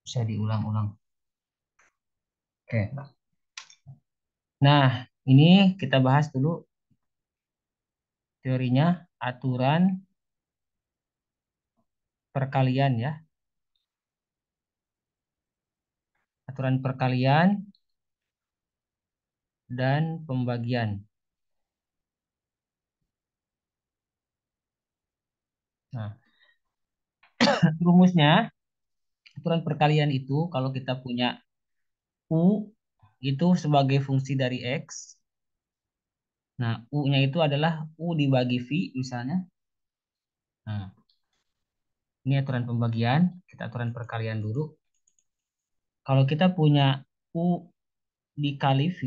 Bisa diulang-ulang. Oke. Nah, ini kita bahas dulu teorinya aturan perkalian ya. Aturan perkalian dan pembagian. Nah, rumusnya aturan perkalian itu kalau kita punya U itu sebagai fungsi dari X. Nah, U-nya itu adalah U dibagi V misalnya. Nah, ini aturan pembagian, kita aturan perkalian dulu. Kalau kita punya U dikali V,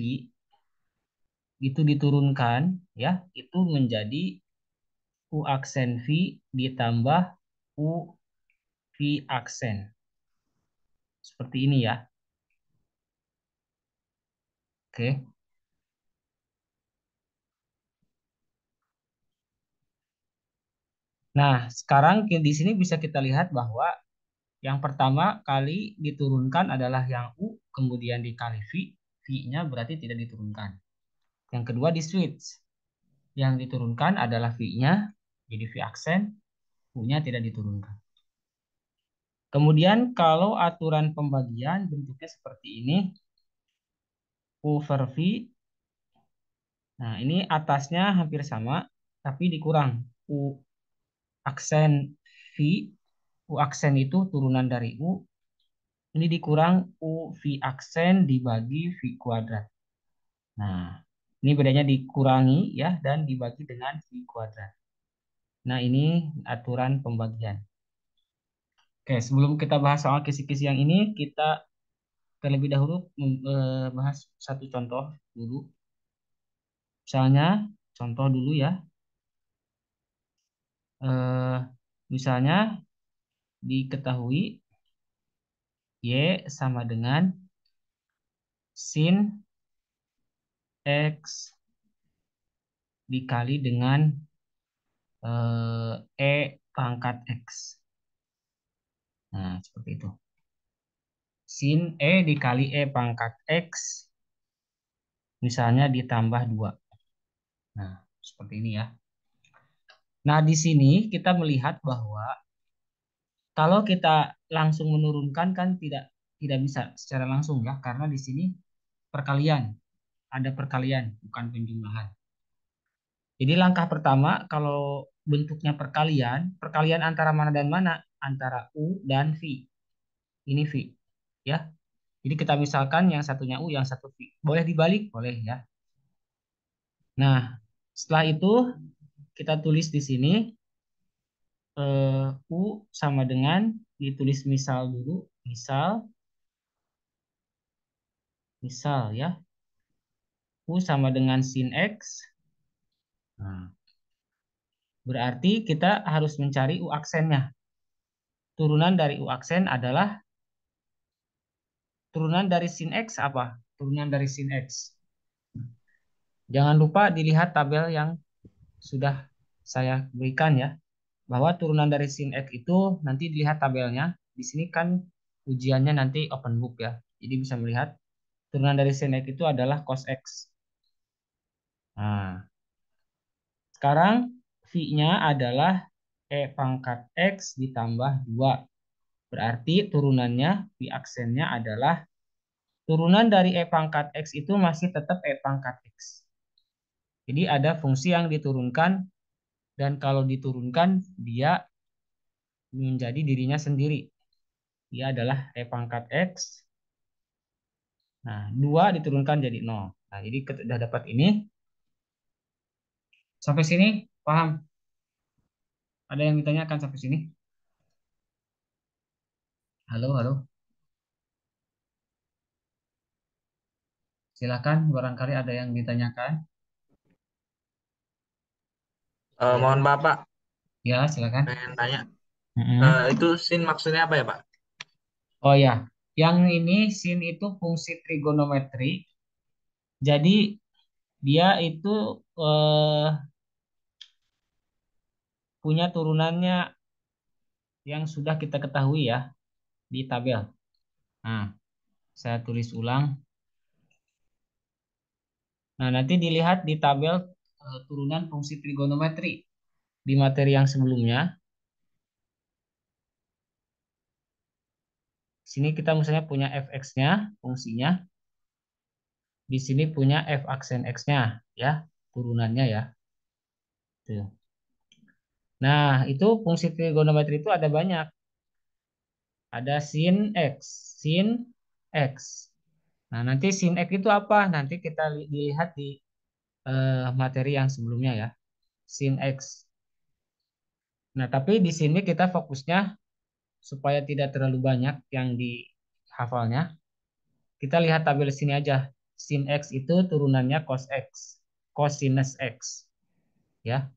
itu diturunkan, ya, itu menjadi U aksen V ditambah U V aksen. Seperti ini ya. Oke. Nah, sekarang di sini bisa kita lihat bahwa yang pertama kali diturunkan adalah yang U, kemudian dikali V. V-nya berarti tidak diturunkan. Yang kedua di switch. Yang diturunkan adalah V-nya, jadi V aksen, U-nya tidak diturunkan. Kemudian kalau aturan pembagian bentuknya seperti ini, U per V. Nah, ini atasnya hampir sama, tapi dikurang. U aksen V, U aksen itu turunan dari U, ini dikurang U V aksen dibagi V kuadrat. Nah, ini bedanya dikurangi ya dan dibagi dengan V kuadrat. Nah, ini aturan pembagian. Oke, sebelum kita bahas soal kisi-kisi yang ini, kita terlebih dahulu bahas satu contoh dulu. Misalnya, contoh dulu ya. Eh, misalnya diketahui Y sama dengan sin X dikali dengan E pangkat X. Nah, seperti itu. Sin E dikali E pangkat X, misalnya ditambah 2. Nah, seperti ini ya. Nah, di sini kita melihat bahwa kalau kita langsung menurunkan kan tidak bisa secara langsung ya, karena di sini perkalian, ada perkalian, bukan penjumlahan. Jadi langkah pertama kalau bentuknya perkalian, perkalian antara mana dan mana? Antara U dan V. Ini V, ya. Jadi kita misalkan yang satunya U, yang satu V. Boleh dibalik? Boleh ya. Nah, setelah itu kita tulis di sini U sama dengan ditulis misal dulu, misal, misal ya. U sama dengan sin X. Nah, berarti kita harus mencari U aksennya. Turunan dari U aksen adalah turunan dari sin X apa? Turunan dari sin X. Jangan lupa dilihat tabel yang sudah saya berikan ya. Bahwa turunan dari sin X itu nanti dilihat tabelnya. Di sini kan ujiannya nanti open book ya. Jadi bisa melihat turunan dari sin X itu adalah cos X. Nah, sekarang V-nya adalah E pangkat X ditambah 2. Berarti turunannya, V aksennya adalah turunan dari E pangkat X itu masih tetap E pangkat X. Jadi ada fungsi yang diturunkan dan kalau diturunkan dia menjadi dirinya sendiri. Dia adalah E pangkat X. Nah, 2 diturunkan jadi 0. Nah, jadi sudah dapat ini. Sampai sini paham? Ada yang ditanyakan sampai sini? Halo, halo. Silakan, barangkali ada yang ditanyakan. Mohon maaf Pak, Ya, silakan. pengen tanya. Mm-mm. Itu sin maksudnya apa ya Pak? Oh ya, yang ini sin itu fungsi trigonometri. Jadi dia itu eh, punya turunannya yang sudah kita ketahui ya di tabel. Nah, saya tulis ulang. Nah, nanti dilihat di tabel turunan fungsi trigonometri di materi yang sebelumnya. Sini kita misalnya punya fx-nya, fungsinya. Di sini punya f aksen x-nya, ya, turunannya ya. Tuh. Nah, itu fungsi trigonometri itu ada banyak. Ada sin x, sin x. Nah, nanti sin x itu apa? Nanti kita dilihat di materi yang sebelumnya ya, sin x. Nah, tapi di sini kita fokusnya supaya tidak terlalu banyak yang dihafalnya. Kita lihat tabel sini aja. Sin x itu turunannya cos x, cosinus x, ya.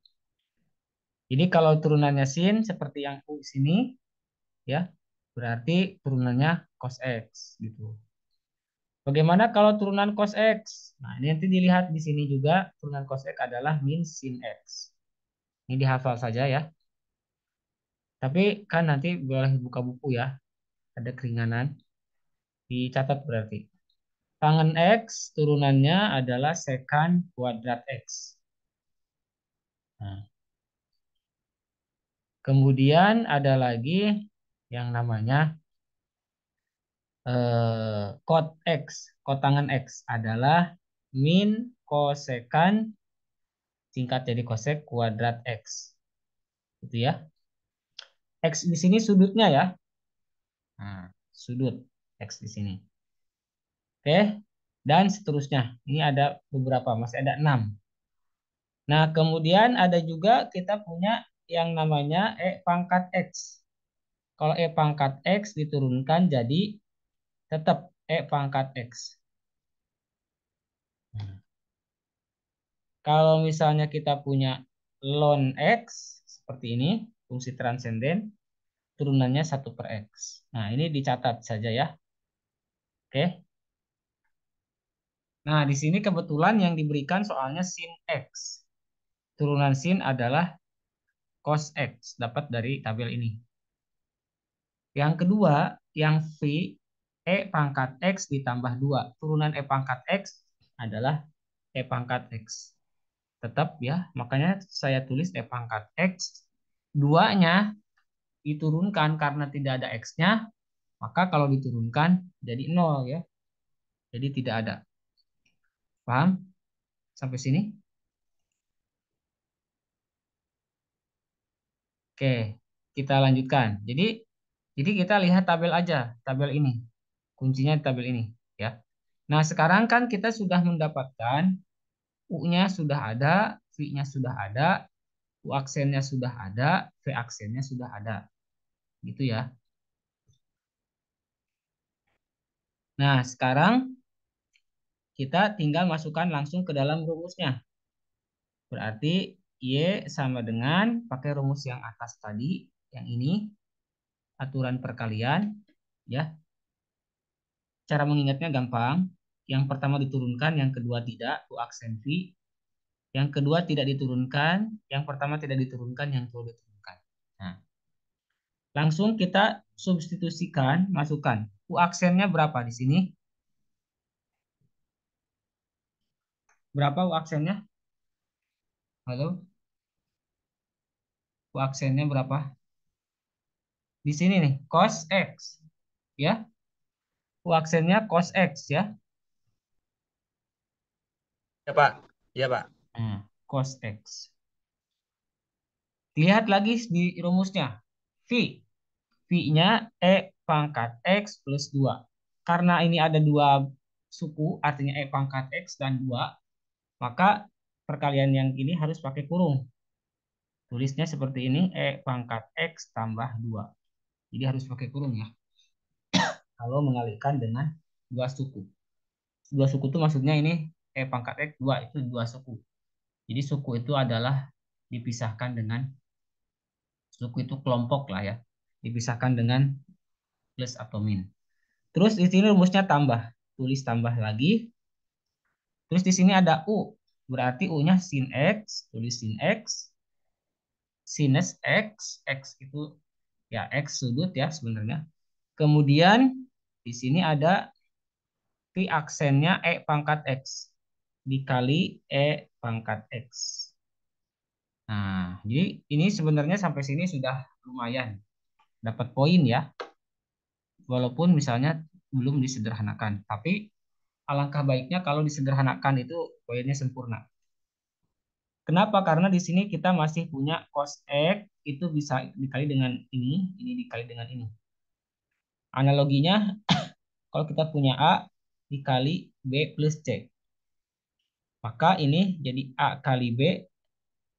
Jadi kalau turunannya sin seperti yang U sini, ya, berarti turunannya cos x gitu. Bagaimana kalau turunan cos x? Nah, ini nanti dilihat di sini juga turunan cos x adalah min sin x. Ini dihafal saja ya. Tapi kan nanti boleh buka buku ya, ada keringanan, dicatat berarti. Tangen x turunannya adalah secant kuadrat x. Nah, kemudian ada lagi yang namanya cot x. Kotangan x adalah min kosekan singkat jadi kosek kuadrat x. Gitu ya. X di sini sudutnya ya. Nah, sudut x di sini. Oke. Dan seterusnya. Ini ada beberapa, masih ada 6. Nah, kemudian ada juga kita punya yang namanya E pangkat X. Kalau E pangkat X diturunkan jadi tetap E pangkat X. Nah, kalau misalnya kita punya ln X seperti ini, fungsi transenden, turunannya 1/X. Nah, ini dicatat saja ya. Oke. Nah, di sini kebetulan yang diberikan soalnya sin X. Turunan sin adalah cos X, dapat dari tabel ini. Yang kedua, yang V, E pangkat X ditambah 2. Turunan E pangkat X adalah E pangkat X. Tetap ya, makanya saya tulis E pangkat X. 2-nya diturunkan karena tidak ada X-nya, maka kalau diturunkan jadi 0 ya. Jadi tidak ada. Paham? Sampai sini? Oke, kita lanjutkan. Jadi kita lihat tabel aja, tabel ini. Kuncinya di tabel ini ya. Nah, sekarang kan kita sudah mendapatkan U-nya sudah ada, V-nya sudah ada, U aksennya sudah ada, V aksennya sudah ada. Gitu ya. Nah, sekarang kita tinggal masukkan langsung ke dalam rumusnya. Berarti Y sama dengan pakai rumus yang atas tadi, yang ini, aturan perkalian, ya. Cara mengingatnya gampang. Yang pertama diturunkan, yang kedua tidak, U aksen V. Yang kedua tidak diturunkan, yang pertama tidak diturunkan, yang kedua diturunkan. Nah, langsung kita substitusikan, masukkan. U aksennya berapa di sini? Berapa U aksennya? Halo? U aksennya berapa? Di sini nih, cos X. Ya, U aksennya cos X ya. Ya Pak. Ya Pak. Nah, cos X. Lihat lagi di rumusnya. V. V-nya E pangkat X plus 2. Karena ini ada dua suku, artinya E pangkat X dan 2, maka perkalian yang ini harus pakai kurung. Tulisnya seperti ini, E pangkat X tambah 2. Jadi harus pakai kurung ya. Kalau mengalihkan dengan dua suku. Dua suku itu maksudnya ini E pangkat X 2 itu dua suku. Jadi suku itu adalah dipisahkan dengan, suku itu kelompok lah ya. Dipisahkan dengan plus atau min. Terus di sini rumusnya tambah. Tulis tambah lagi. Terus di sini ada U. Berarti U-nya sin X. Tulis sin X. Sinus X. X itu ya X sudut ya sebenarnya. Kemudian Di sini ada V aksennya E pangkat X dikali E pangkat X. Nah, jadi ini sebenarnya sampai sini sudah lumayan dapat poin ya, walaupun misalnya belum disederhanakan. Tapi alangkah baiknya kalau disederhanakan itu poinnya sempurna. Kenapa? Karena di sini kita masih punya cos X itu bisa dikali dengan ini dikali dengan ini. Analoginya, kalau kita punya A dikali B plus C, maka ini jadi A kali B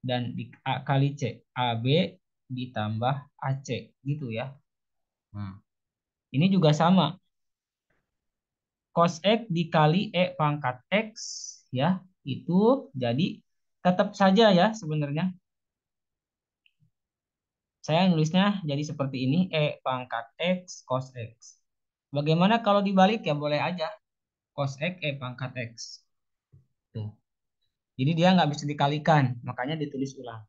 dan di A kali C. AB ditambah AC gitu ya. Nah, ini juga sama. Cos X dikali E pangkat X ya, itu jadi tetap saja ya sebenarnya. Saya nulisnya jadi seperti ini, E pangkat X cos X. Bagaimana kalau dibalik ya boleh aja. Cos X E pangkat X. Tuh. Jadi dia nggak bisa dikalikan, makanya ditulis ulang.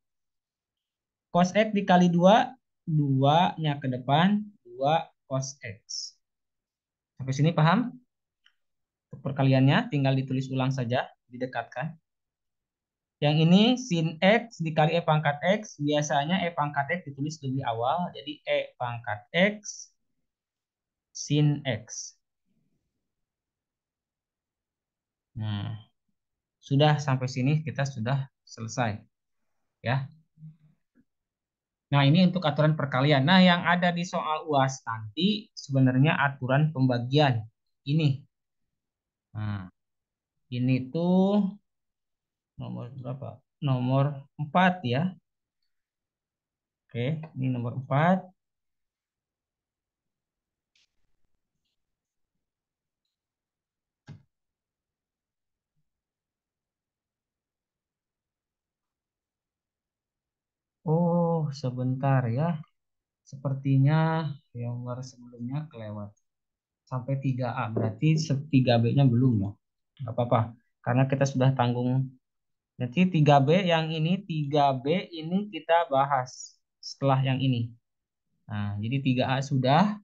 Cos X dikali 2, 2-nya ke depan, 2 cos X. Sampai sini paham? Untuk perkaliannya tinggal ditulis ulang saja, didekatkan. Yang ini sin X dikali E pangkat X, biasanya E pangkat X ditulis lebih awal, jadi E pangkat X sin X. Nah, sudah sampai sini kita sudah selesai ya. Nah, ini untuk aturan perkalian. Nah, yang ada di soal UAS nanti sebenarnya aturan pembagian. Ini. Nah, ini tuh nomor berapa? Nomor 4 ya. Oke, ini nomor 4. Oh, sebentar ya. Sepertinya nomor sebelumnya kelewat. Sampai 3A. Berarti 3B-nya belum ya. Nggak apa-apa. Karena kita sudah tanggung. Nanti 3B yang ini, 3B ini kita bahas setelah yang ini. Nah, jadi 3A sudah,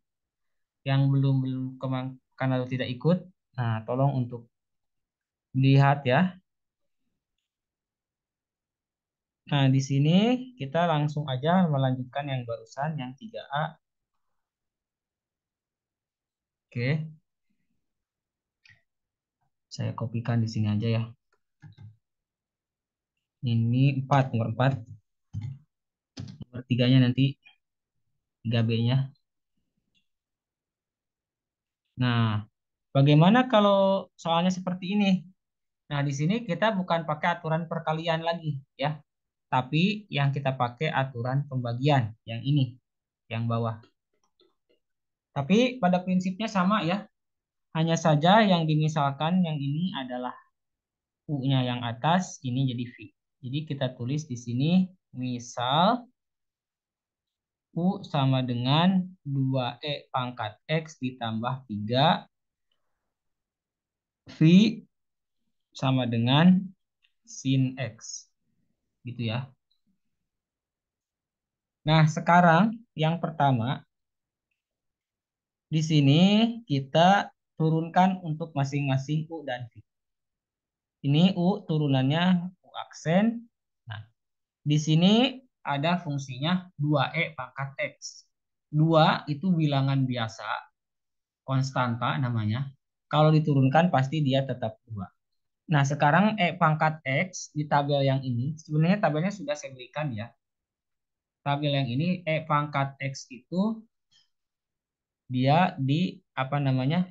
yang belum belum karena tidak ikut. Nah, tolong untuk dilihat ya. Nah, di sini kita langsung aja melanjutkan yang barusan yang 3A. Oke, saya kopikan di sini aja ya. Ini 4, nomor 4. Nomor 3-nya nanti 3B-nya. Nah, bagaimana kalau soalnya seperti ini? Nah, di sini kita bukan pakai aturan perkalian lagi ya, tapi yang kita pakai aturan pembagian yang ini, yang bawah. Tapi pada prinsipnya sama ya. Hanya saja yang dimisalkan yang ini adalah U-nya yang atas, ini jadi V. Jadi kita tulis di sini misal U sama dengan 2E pangkat X ditambah 3 V sama dengan sin X. Gitu ya. Nah, sekarang yang pertama di sini kita turunkan untuk masing-masing U dan V. Ini U turunannya U aksen. Nah, di sini ada fungsinya 2E pangkat X. 2 itu bilangan biasa, konstanta namanya. Kalau diturunkan pasti dia tetap 2. Nah, sekarang E pangkat X di tabel yang ini, sebenarnya tabelnya sudah saya berikan ya. Tabel yang ini E pangkat X itu dia di apa namanya?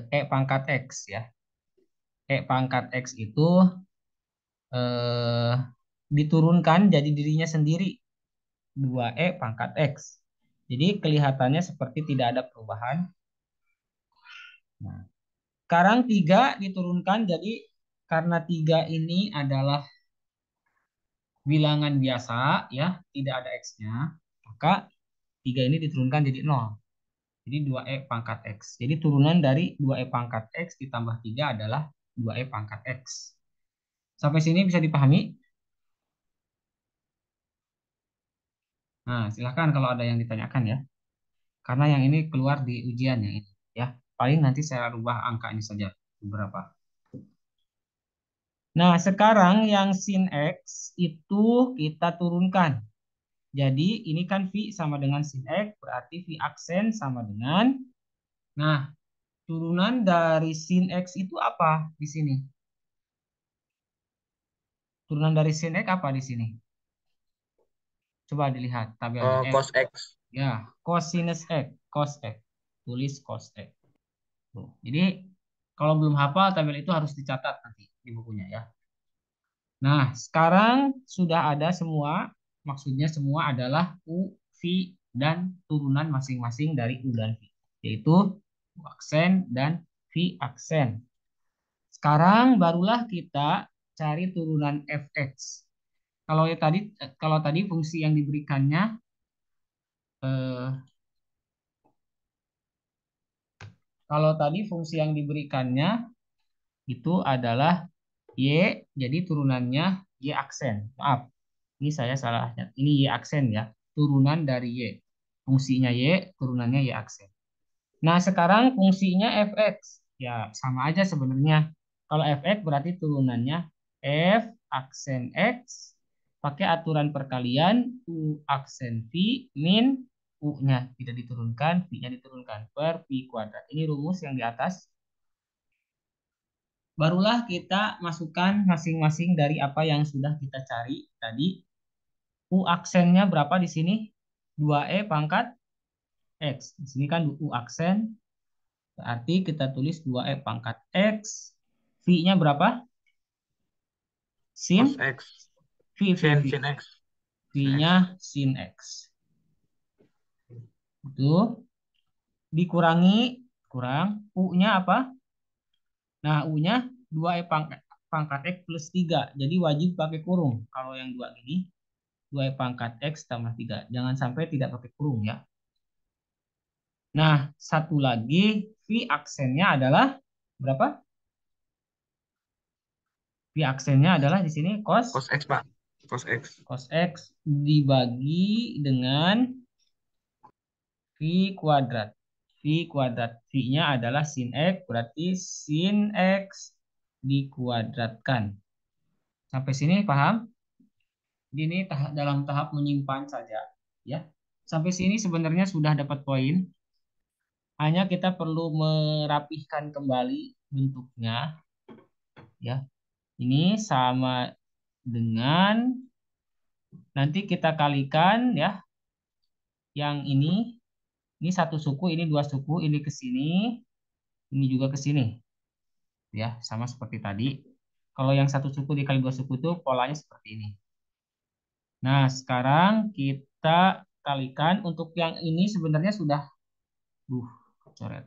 E pangkat X ya. E pangkat X itu eh, diturunkan jadi dirinya sendiri 2E pangkat X. Jadi kelihatannya seperti tidak ada perubahan. Nah, sekarang 3 diturunkan jadi karena 3 ini adalah bilangan biasa ya, tidak ada X-nya, maka 3 ini diturunkan jadi 0. Jadi 2E pangkat X. Jadi turunan dari 2E pangkat X ditambah 3 adalah 2E pangkat X. Sampai sini bisa dipahami? Nah, silahkan kalau ada yang ditanyakan ya. Karena yang ini keluar di ujian yang ini ya. Paling nanti saya rubah angka ini saja beberapa. Nah, sekarang yang sin X itu kita turunkan. Jadi ini kan V sama dengan sin X, berarti V aksen sama dengan, nah, turunan dari sin X itu apa di sini? Turunan dari sin X apa di sini? Coba dilihat tabelnya. Oh, X. cos X. Ya, cosinus X, cos X. Tulis cos X. Tuh. Jadi kalau belum hafal tabel itu harus dicatat nanti di bukunya ya. Nah, sekarang sudah ada semua, maksudnya semua adalah U, V, dan turunan masing-masing dari U dan V, yaitu U aksen dan V aksen. Sekarang barulah kita cari turunan fx. Kalau tadi fungsi yang diberikannya eh, kalau tadi fungsi yang diberikannya itu adalah y, jadi turunannya y aksen. Maaf, ini saya salah. Ini y aksen ya, turunan dari y. Fungsinya y, turunannya y aksen. Nah, sekarang fungsinya fx. Ya, sama aja sebenarnya. Kalau fx berarti turunannya f aksen x pakai aturan perkalian u aksen v min u-nya tidak diturunkan, v-nya diturunkan per v kuadrat. Ini rumus yang di atas. Barulah kita masukkan masing-masing dari apa yang sudah kita cari tadi. U aksennya berapa di sini? 2e pangkat x. Di sini kan u aksen. Berarti kita tulis 2e pangkat x. V-nya berapa? Cos Sin? X. V. Sin X. Sin V-nya X. sin x. Itu dikurangi, kurang. U-nya apa? Nah, U-nya 2e pangkat x plus 3. Jadi wajib pakai kurung. Kalau yang dua gini, 2e pangkat x tambah 3. Jangan sampai tidak pakai kurung ya. Nah, satu lagi, V aksennya adalah berapa? V aksennya adalah di sini Cos X, Pak. Cos X. cos x dibagi dengan V kuadrat. V kuadrat. V-nya adalah sin X, berarti sin X dikuadratkan. Sampai sini paham? Ini dalam tahap menyimpan saja. Ya. Sampai sini sebenarnya sudah dapat poin. Hanya kita perlu merapihkan kembali bentuknya. Ya. Ini sama dengan, nanti kita kalikan ya. Yang ini satu suku, ini dua suku, ini ke sini, ini juga ke sini. Ya, sama seperti tadi. Kalau yang satu suku dikali dua suku itu polanya seperti ini. Nah, sekarang kita kalikan untuk yang ini sebenarnya sudah coret.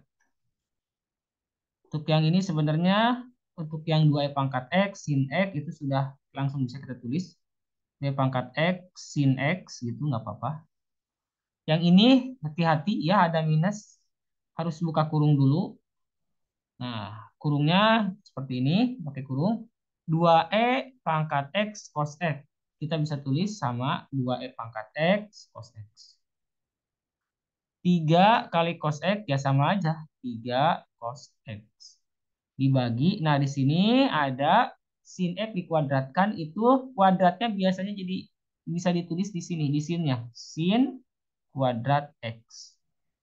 Untuk yang ini sebenarnya untuk yang 2e pangkat x sin x itu sudah langsung bisa kita tulis 2e pangkat x sin x gitu nggak apa-apa. Yang ini hati-hati ya ada minus, harus buka kurung dulu. Nah, kurungnya seperti ini, pakai kurung. 2e pangkat x cos x. Kita bisa tulis sama 2e pangkat x cos x. 3 kali cos x ya sama aja. 3 cos x. Dibagi. Nah, di sini ada sin x dikuadratkan. Itu kuadratnya biasanya jadi bisa ditulis di sini. Di sinnya. Sin kuadrat x.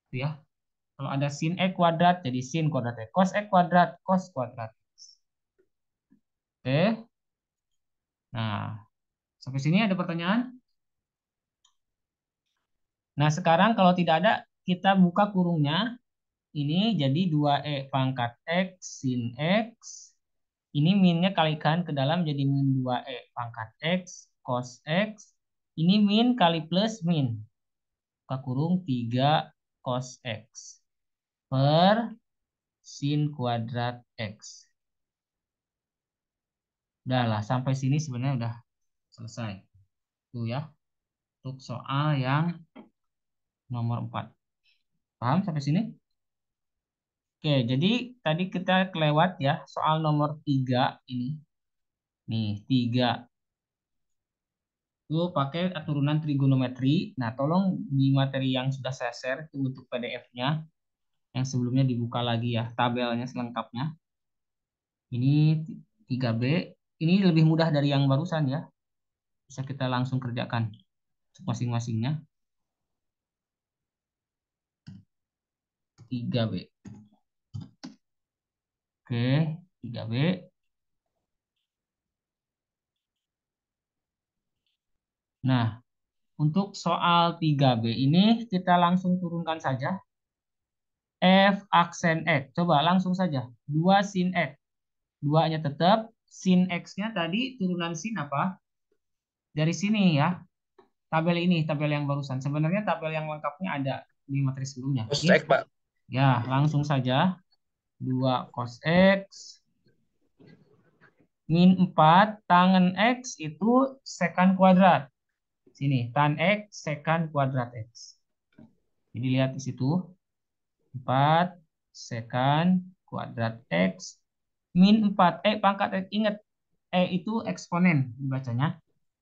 Itu ya. Kalau ada sin x kuadrat jadi sin kuadrat x. Cos x kuadrat, cos kuadrat x. Oke. Nah, sampai sini ada pertanyaan? Nah, sekarang kalau tidak ada, kita buka kurungnya. Ini jadi 2e pangkat x sin x. Ini minnya kalikan ke dalam jadi min 2e pangkat x cos x. Ini min kali plus min. Buka kurung 3 cos x per sin kuadrat x. Udah lah, sampai sini sebenarnya udah selesai. Tuh ya, untuk soal yang nomor 4. Paham sampai sini? Oke, jadi tadi kita kelewat ya soal nomor 3 ini. Nih, 3. Itu pakai turunan trigonometri. Nah, tolong di materi yang sudah saya share itu untuk PDF-nya yang sebelumnya dibuka lagi ya, tabelnya selengkapnya. Ini 3B. Ini lebih mudah dari yang barusan ya. Bisa kita langsung kerjakan untuk masing-masingnya. 3B. Oke, 3B. Nah, untuk soal 3B ini kita langsung turunkan saja. F aksen X. Coba langsung saja. 2 sin X. 2-nya tetap. Sin X-nya tadi turunan sin apa? Dari sini ya. Tabel ini, tabel yang barusan. Sebenarnya tabel yang lengkapnya ada di materi sebelumnya. Cos Oke. X, Pak. Ya, langsung saja. 2 cos X min 4 tangen X itu sekan kuadrat. Sini, tan X sekan kuadrat X. Jadi lihat di situ. 4 sekan kuadrat X min 4. Pangkat X. Ingat, itu eksponen dibacanya.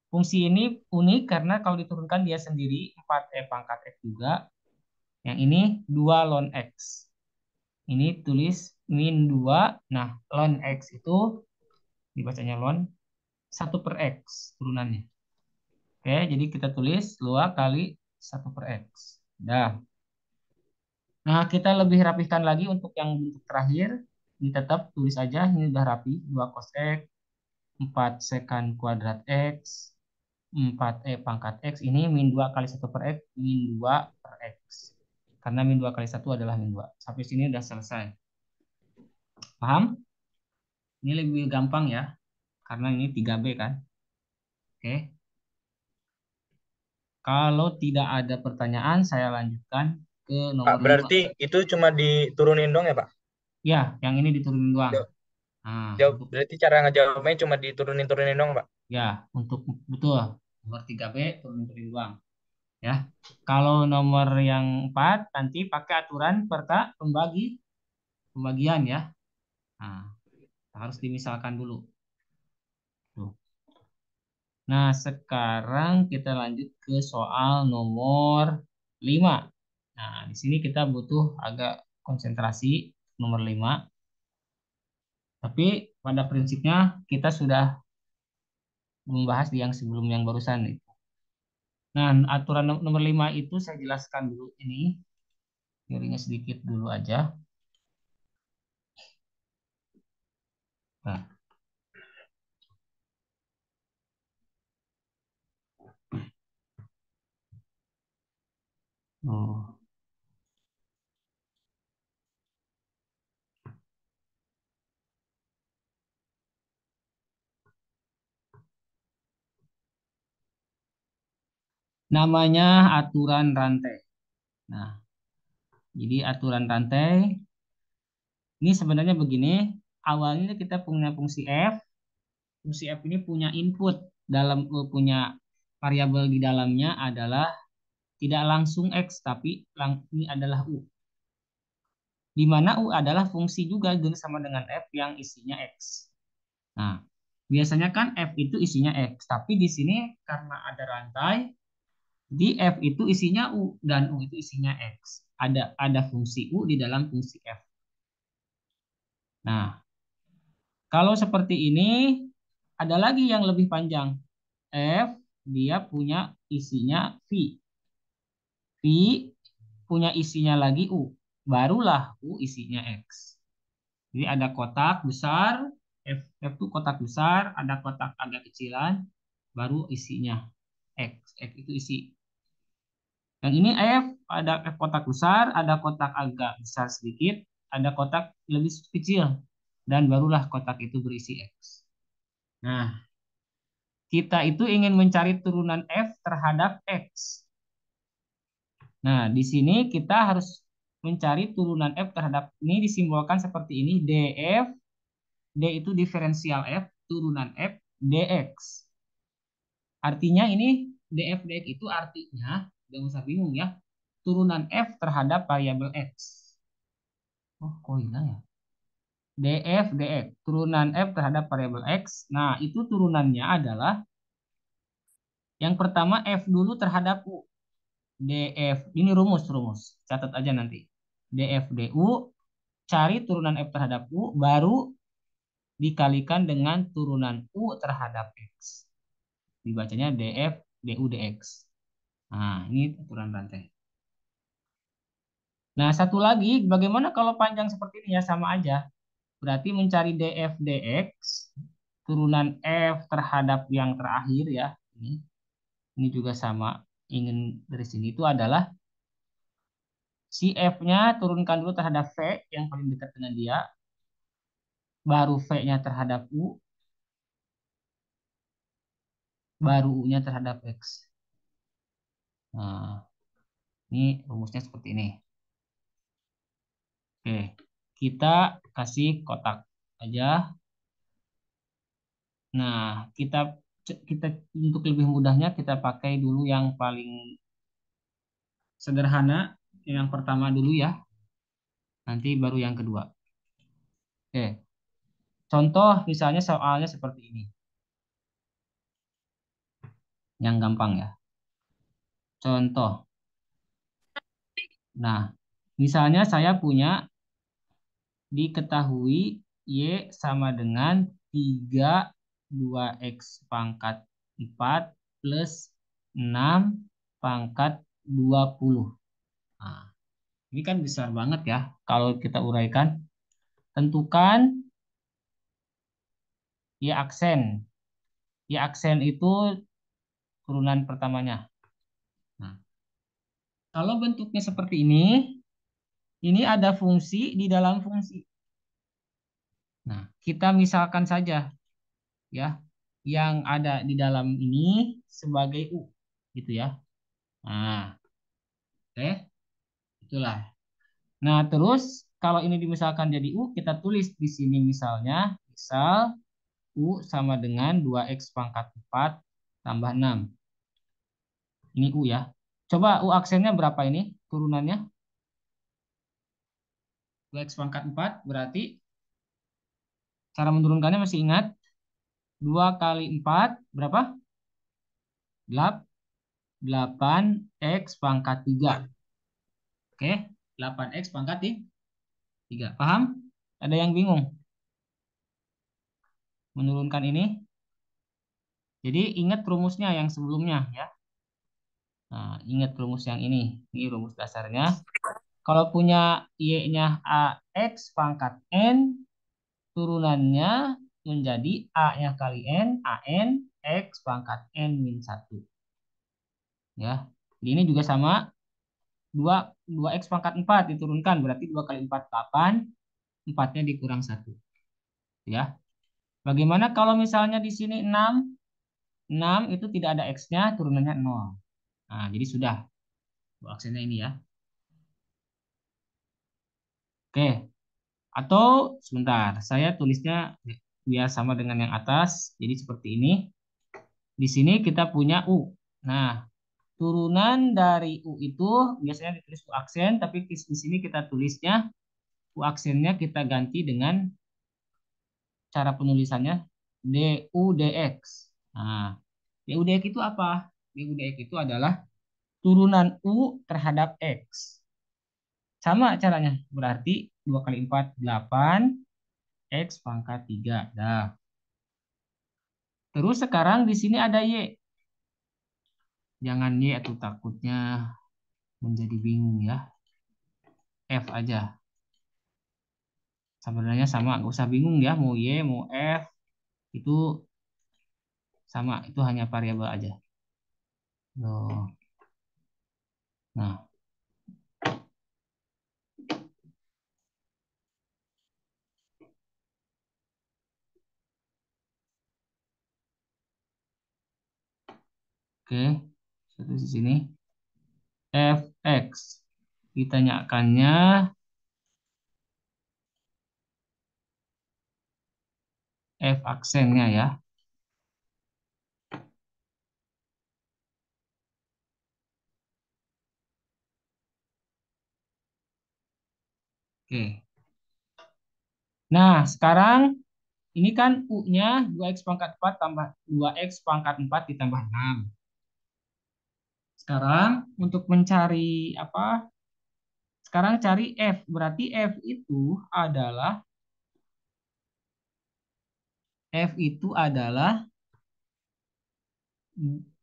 Fungsi ini unik karena kalau diturunkan dia sendiri 4 pangkat X juga. Yang ini 2 ln X. Ini tulis min 2. Nah, ln X itu dibacanya ln 1/X turunannya. Oke, jadi kita tulis 2 kali 1/X. Dah. Nah, kita lebih rapihkan lagi untuk yang bentuk terakhir. Ini tetap tulis aja, ini udah rapi. 2 cos X, 4 sekan kuadrat X, 4 pangkat X. Ini min 2 kali 1/X, min 2 per X. Karena min 2 kali 1 adalah min 2. Sampai sini udah selesai. Paham? Ini lebih gampang ya, karena ini 3B kan. Oke. Kalau tidak ada pertanyaan, saya lanjutkan ke Pak, nomor 5. berarti itu cuma diturunin dong ya, Pak? Ya, yang ini diturunin doang. Jawab, Nah, jawab. untuk Berarti cara ngejawabnya cuma diturunin-turunin dong, Pak? ya, untuk betul nomor 3B turunin doang ya. Kalau nomor yang 4 nanti pakai aturan pembagian ya. Nah, harus dimisalkan dulu. Tuh. Nah, sekarang kita lanjut ke soal nomor 5. Nah, di sini kita butuh agak konsentrasi nomor 5. Tapi pada prinsipnya kita sudah membahas di yang sebelum yang barusan nih. Nah, aturan nomor 5 itu saya jelaskan dulu ini. Teorinya sedikit dulu aja. Nah, oh. Namanya aturan rantai. Nah, jadi aturan rantai ini sebenarnya begini. Awalnya kita punya fungsi F. Fungsi F ini punya input punya variabel di dalamnya adalah tidak langsung X tapi ini adalah U. Di mana U adalah fungsi juga sama dengan F yang isinya X. Nah, biasanya kan F itu isinya X, tapi di sini karena ada rantai, di F itu isinya U dan U itu isinya X. Ada fungsi U di dalam fungsi F. Nah, kalau seperti ini ada lagi yang lebih panjang. F dia punya isinya V. V punya isinya lagi U. Barulah U isinya X. Jadi ada kotak besar, F itu kotak besar, ada kotak agak kecilan, baru isinya X. X itu isi. Yang ini F, ada F kotak besar, ada kotak agak besar sedikit, ada kotak lebih kecil, dan barulah kotak itu berisi X. Nah, kita itu ingin mencari turunan F terhadap X. Nah, di sini kita harus mencari turunan F terhadap ini disimbolkan seperti ini DF. D itu diferensial F, turunan F, DX. Artinya ini DF DX itu artinya, jangan usah bingung ya, turunan F terhadap variabel X. Oh, kok hilang ya? DF DX, turunan F terhadap variabel X. Nah, itu turunannya adalah Yang pertama F dulu terhadap U. DF, ini rumus. Catat aja nanti. DF DU, cari turunan F terhadap U, baru dikalikan dengan turunan U terhadap X. Dibacanya DF DU DX. Nah, ini aturan rantai. Nah, satu lagi, bagaimana kalau panjang seperti ini ya sama aja. Berarti mencari DF DX, turunan F terhadap yang terakhir ya. Ini juga sama. Ingin dari sini itu adalah si F-nya turunkan dulu terhadap V yang paling dekat dengan dia, baru V-nya terhadap U, baru U-nya terhadap X. Nah, ini rumusnya seperti ini. Oke, kita kasih kotak aja. Nah, kita kita untuk lebih mudahnya kita pakai dulu yang paling sederhana, yang pertama dulu ya. Nanti baru yang kedua. Oke, contoh misalnya soalnya seperti ini, yang gampang ya. Contoh. Nah, misalnya saya punya diketahui Y sama dengan 32X pangkat 4 plus 6 pangkat 20. Nah, ini kan besar banget ya kalau kita uraikan. Tentukan Y aksen. Y aksen itu turunan pertamanya. Nah, kalau bentuknya seperti ini ada fungsi di dalam fungsi. Nah, kita misalkan saja ya yang ada di dalam ini sebagai U gitu ya. Nah, oke, itulah. Nah, terus kalau ini dimisalkan jadi U, kita tulis di sini misalnya, misal U sama dengan 2X pangkat 4 tambah 6. Ini U ya. Coba U aksennya berapa ini turunannya? 2X pangkat 4 berarti cara menurunkannya masih ingat? 2 kali 4 berapa? 8X pangkat 3. Oke, 8X pangkat 3. Paham? Ada yang bingung menurunkan ini? Jadi ingat rumusnya yang sebelumnya ya. Nah, ingat rumus yang ini. Ini rumus dasarnya. Kalau punya Y-nya AX pangkat N, turunannya menjadi A-nya kali N, AN, X pangkat N min 1. Ya. Jadi ini juga sama. 2 X pangkat 4 diturunkan. Berarti 2 kali 4, 8. 4-nya dikurang 1. Ya. Bagaimana kalau misalnya di sini 6? 6 itu tidak ada X-nya, turunannya 0. Nah, jadi sudah. Aksennya ini ya. Oke. Atau sebentar, saya tulisnya biar sama dengan yang atas. Jadi seperti ini. Di sini kita punya U. Nah, turunan dari U itu biasanya ditulis U aksen, tapi di sini kita tulisnya U aksennya kita ganti dengan cara penulisannya DUDX. Nah, DUDX itu apa? DUDX itu adalah turunan U terhadap X. Sama caranya. Berarti 2 kali 4, 8. X pangkat 3. Dah. Terus sekarang di sini ada Y. Jangan Y atau takutnya menjadi bingung ya. F aja. Sebenarnya sama, nggak usah bingung ya. Mau Y, mau F. Itu sama. Itu hanya variabel aja. Loh. Nah, oke. Satu di sini. Fx. Ditanyakannya F aksennya ya. Oke. Nah, sekarang ini kan U-nya 2X pangkat 4 tambah 2X pangkat 4 ditambah 6. Sekarang untuk mencari apa? Sekarang cari F. Berarti F itu adalah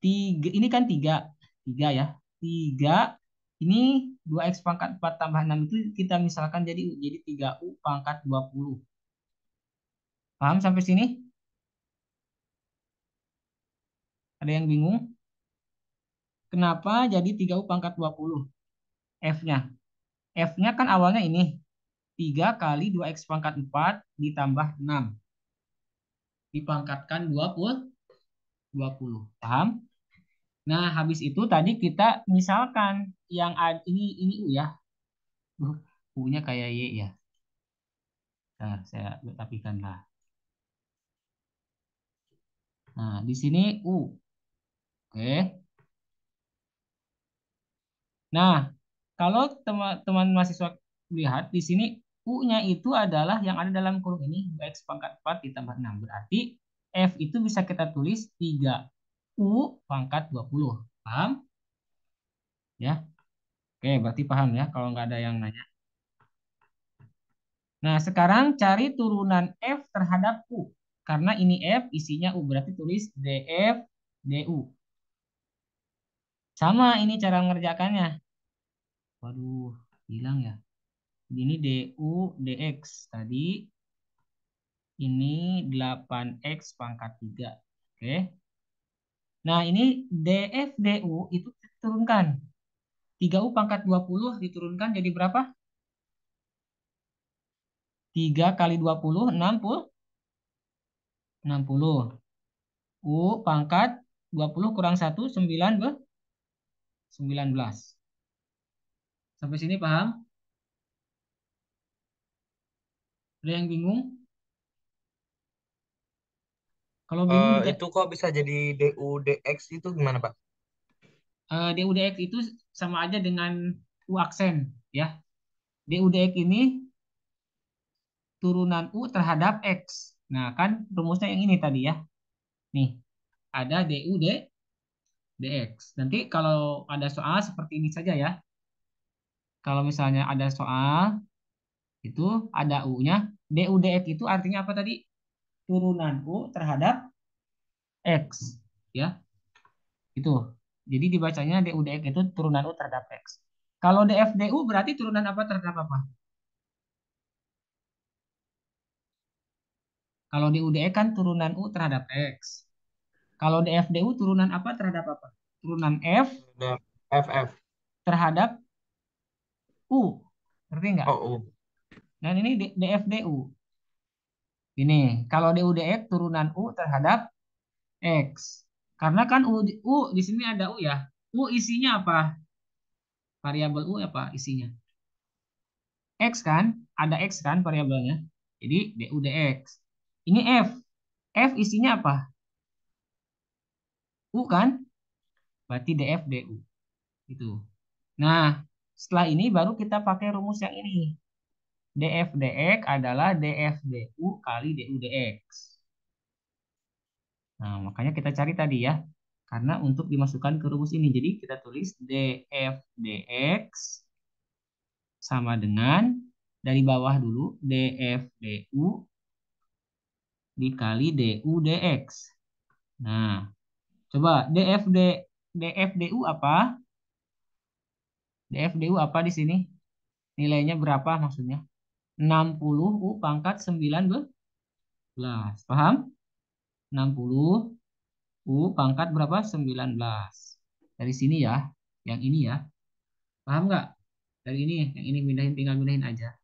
tiga. Ini kan tiga, tiga ya. Tiga. Ini 2x pangkat 4 tambah 6 itu kita misalkan jadi 3u pangkat 20. Paham sampai sini? Ada yang bingung? Kenapa jadi 3u pangkat 20? F-nya. F-nya kan awalnya ini. 3 kali 2x pangkat 4 ditambah 6. Dipangkatkan 20. Paham? Nah, habis itu tadi kita misalkan yang ini U ya. U-nya kayak Y ya. Nah, saya tapikan lah. Nah, di sini U. Oke. Nah, kalau teman-teman mahasiswa lihat di sini U-nya itu adalah yang ada dalam kurung ini, x pangkat 4 ditambah 6. Berarti F itu bisa kita tulis 3u pangkat 20. Paham? Ya. Oke, berarti paham ya kalau nggak ada yang nanya. Nah, sekarang cari turunan F terhadap U. Karena ini F isinya U, berarti tulis DF DU. Sama ini cara mengerjakannya. Waduh, hilang ya. Ini DU DX. Tadi ini 8x pangkat 3. Oke. Nah, ini DF DU itu diturunkan. 3u pangkat 20 diturunkan jadi berapa? 3 kali 20, 60. 60. U pangkat 20 kurang 1, 19. Sampai sini paham? Ada yang bingung? Kalau bingung Itu kok bisa jadi DU DX itu gimana, Pak? DUDX itu sama aja dengan U aksen ya. DUDX ini turunan U terhadap X. Nah, kan rumusnya yang ini tadi ya. Nih, ada DUD DX. Nanti kalau ada soal seperti ini saja ya. Kalau misalnya ada soal itu ada U-nya, DUDX itu artinya apa tadi? Turunan U terhadap X ya. Itu. Jadi dibacanya DUDX itu turunan U terhadap X. Kalau DFDU berarti turunan apa terhadap apa? Kalau DUDX kan turunan U terhadap X. Kalau DFDU turunan apa terhadap apa? Turunan F Ada FF. terhadap U. Ngerti nggak? Oh, U. Dan ini DFDU. Ini kalau DUDX turunan U terhadap X. Karena kan U di sini ada U ya. U isinya apa? Variabel U apa isinya? X kan? Ada X kan variabelnya. Jadi DUDX. Ini F. F isinya apa? U kan? Berarti DFDU. Itu. Nah, setelah ini baru kita pakai rumus yang ini. DFDX adalah DFDU kali DUDX. Nah, makanya kita cari tadi ya. Karena untuk dimasukkan ke rumus ini. Jadi kita tulis DFDX sama dengan dari bawah dulu DFDU dikali DUDX. Nah, coba DFDU apa? DFDU apa di sini? Nilainya berapa maksudnya? 60 U pangkat 19. Paham? 60 U pangkat berapa? 19. Dari sini ya. Yang ini ya. Paham nggak? Dari ini, yang ini pindahin, tinggal pindahin aja.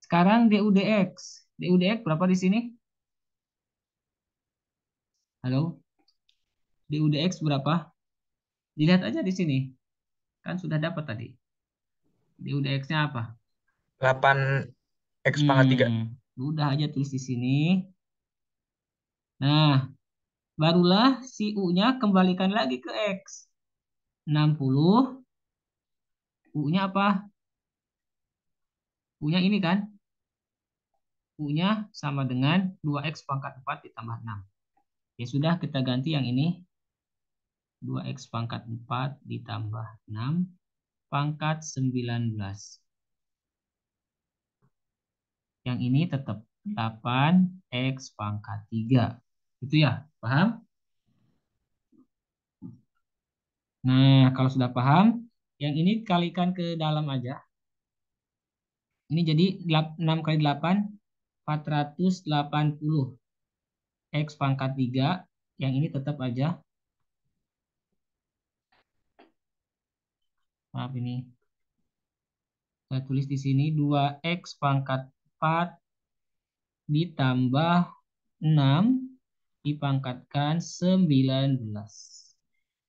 Sekarang DUDX. DUDX berapa di sini? Halo? DUDX berapa? Dilihat aja di sini. Kan sudah dapat tadi. DUDX-nya apa? 8x pangkat 3. Udah aja tulis di sini. Nah, barulah si U-nya kembalikan lagi ke X. 60. U-nya apa? U-nya ini kan? U-nya sama dengan 2x pangkat 4 ditambah 6. Ya sudah, kita ganti yang ini. 2x pangkat 4 ditambah 6 pangkat 19. Yang ini tetap 8x pangkat 3. Itu ya, paham? Nah, kalau sudah paham, yang ini kalikan ke dalam aja. Ini jadi 6 kali 8, 480. X pangkat 3, yang ini tetap aja. Maaf ini, saya tulis di sini 2x pangkat 4 ditambah 6 dipangkatkan 19.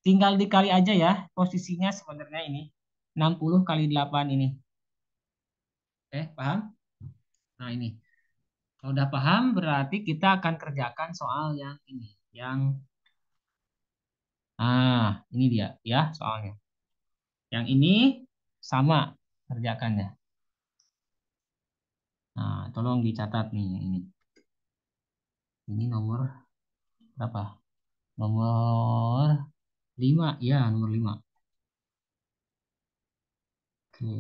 Tinggal dikali aja ya, posisinya sebenarnya ini. 60 kali 8 ini. Paham? Nah ini. Kalau udah paham, berarti kita akan kerjakan soal yang ini. Ini dia ya soalnya. Yang ini sama kerjakannya. Nah, tolong dicatat nih ini. Ini nomor berapa? Nomor 5. Ya, nomor 5. Oke.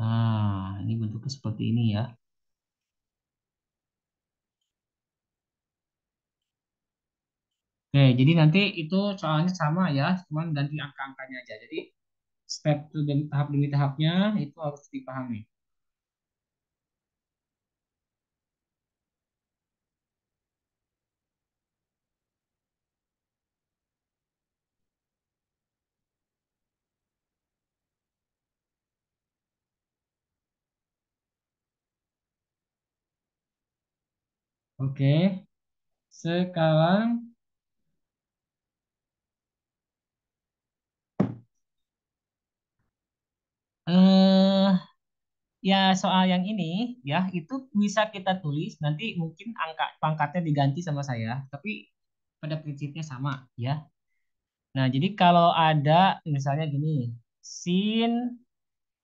Nah, ini bentuknya seperti ini ya. Oke, jadi nanti itu soalnya sama ya, cuman ganti angka-angkanya aja. Jadi step tahap demi tahapnya itu harus dipahami. Oke, sekarang eh ya soal yang ini ya itu bisa kita tulis nanti mungkin angka pangkatnya diganti sama saya, tapi pada prinsipnya sama ya. Nah, jadi kalau ada misalnya gini, sin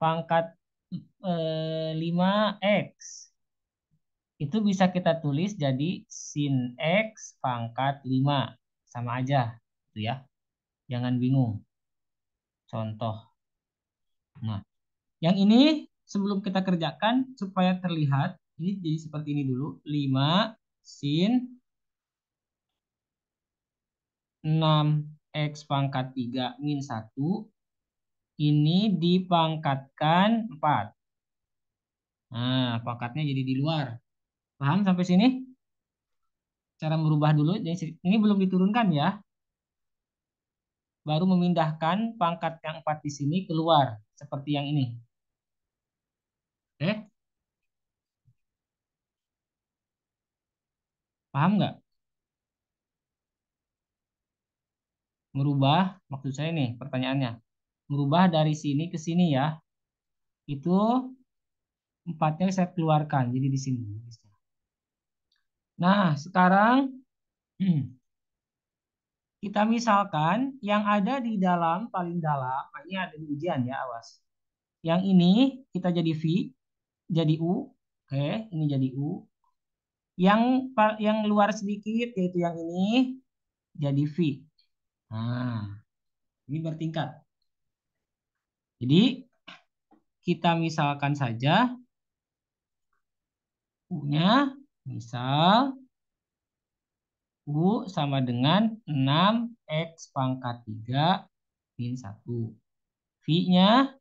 pangkat 5x itu bisa kita tulis jadi sin x pangkat 5 sama aja gitu ya. Jangan bingung. Contoh. Nah, yang ini sebelum kita kerjakan supaya terlihat ini jadi seperti ini dulu. 5 sin 6x pangkat 3 min 1 ini dipangkatkan 4. Nah, pangkatnya jadi di luar. Paham sampai sini? Cara merubah dulu. Ini belum diturunkan ya. Baru memindahkan pangkat yang 4 di sini keluar. Seperti yang ini. Eh, paham nggak? Merubah, maksud saya nih pertanyaannya. Merubah dari sini ke sini ya. Itu 4-nya saya keluarkan. Jadi di sini. Nah, sekarang kita misalkan yang ada di dalam, paling dalam. Nah, ini ada di ujian ya, awas. Yang ini kita jadi V, jadi U. Oke, ini jadi U. Yang luar sedikit yaitu yang ini jadi V. Nah, ini bertingkat. Jadi kita misalkan saja U-nya misal U sama dengan 6x pangkat 3 min 1. V-nya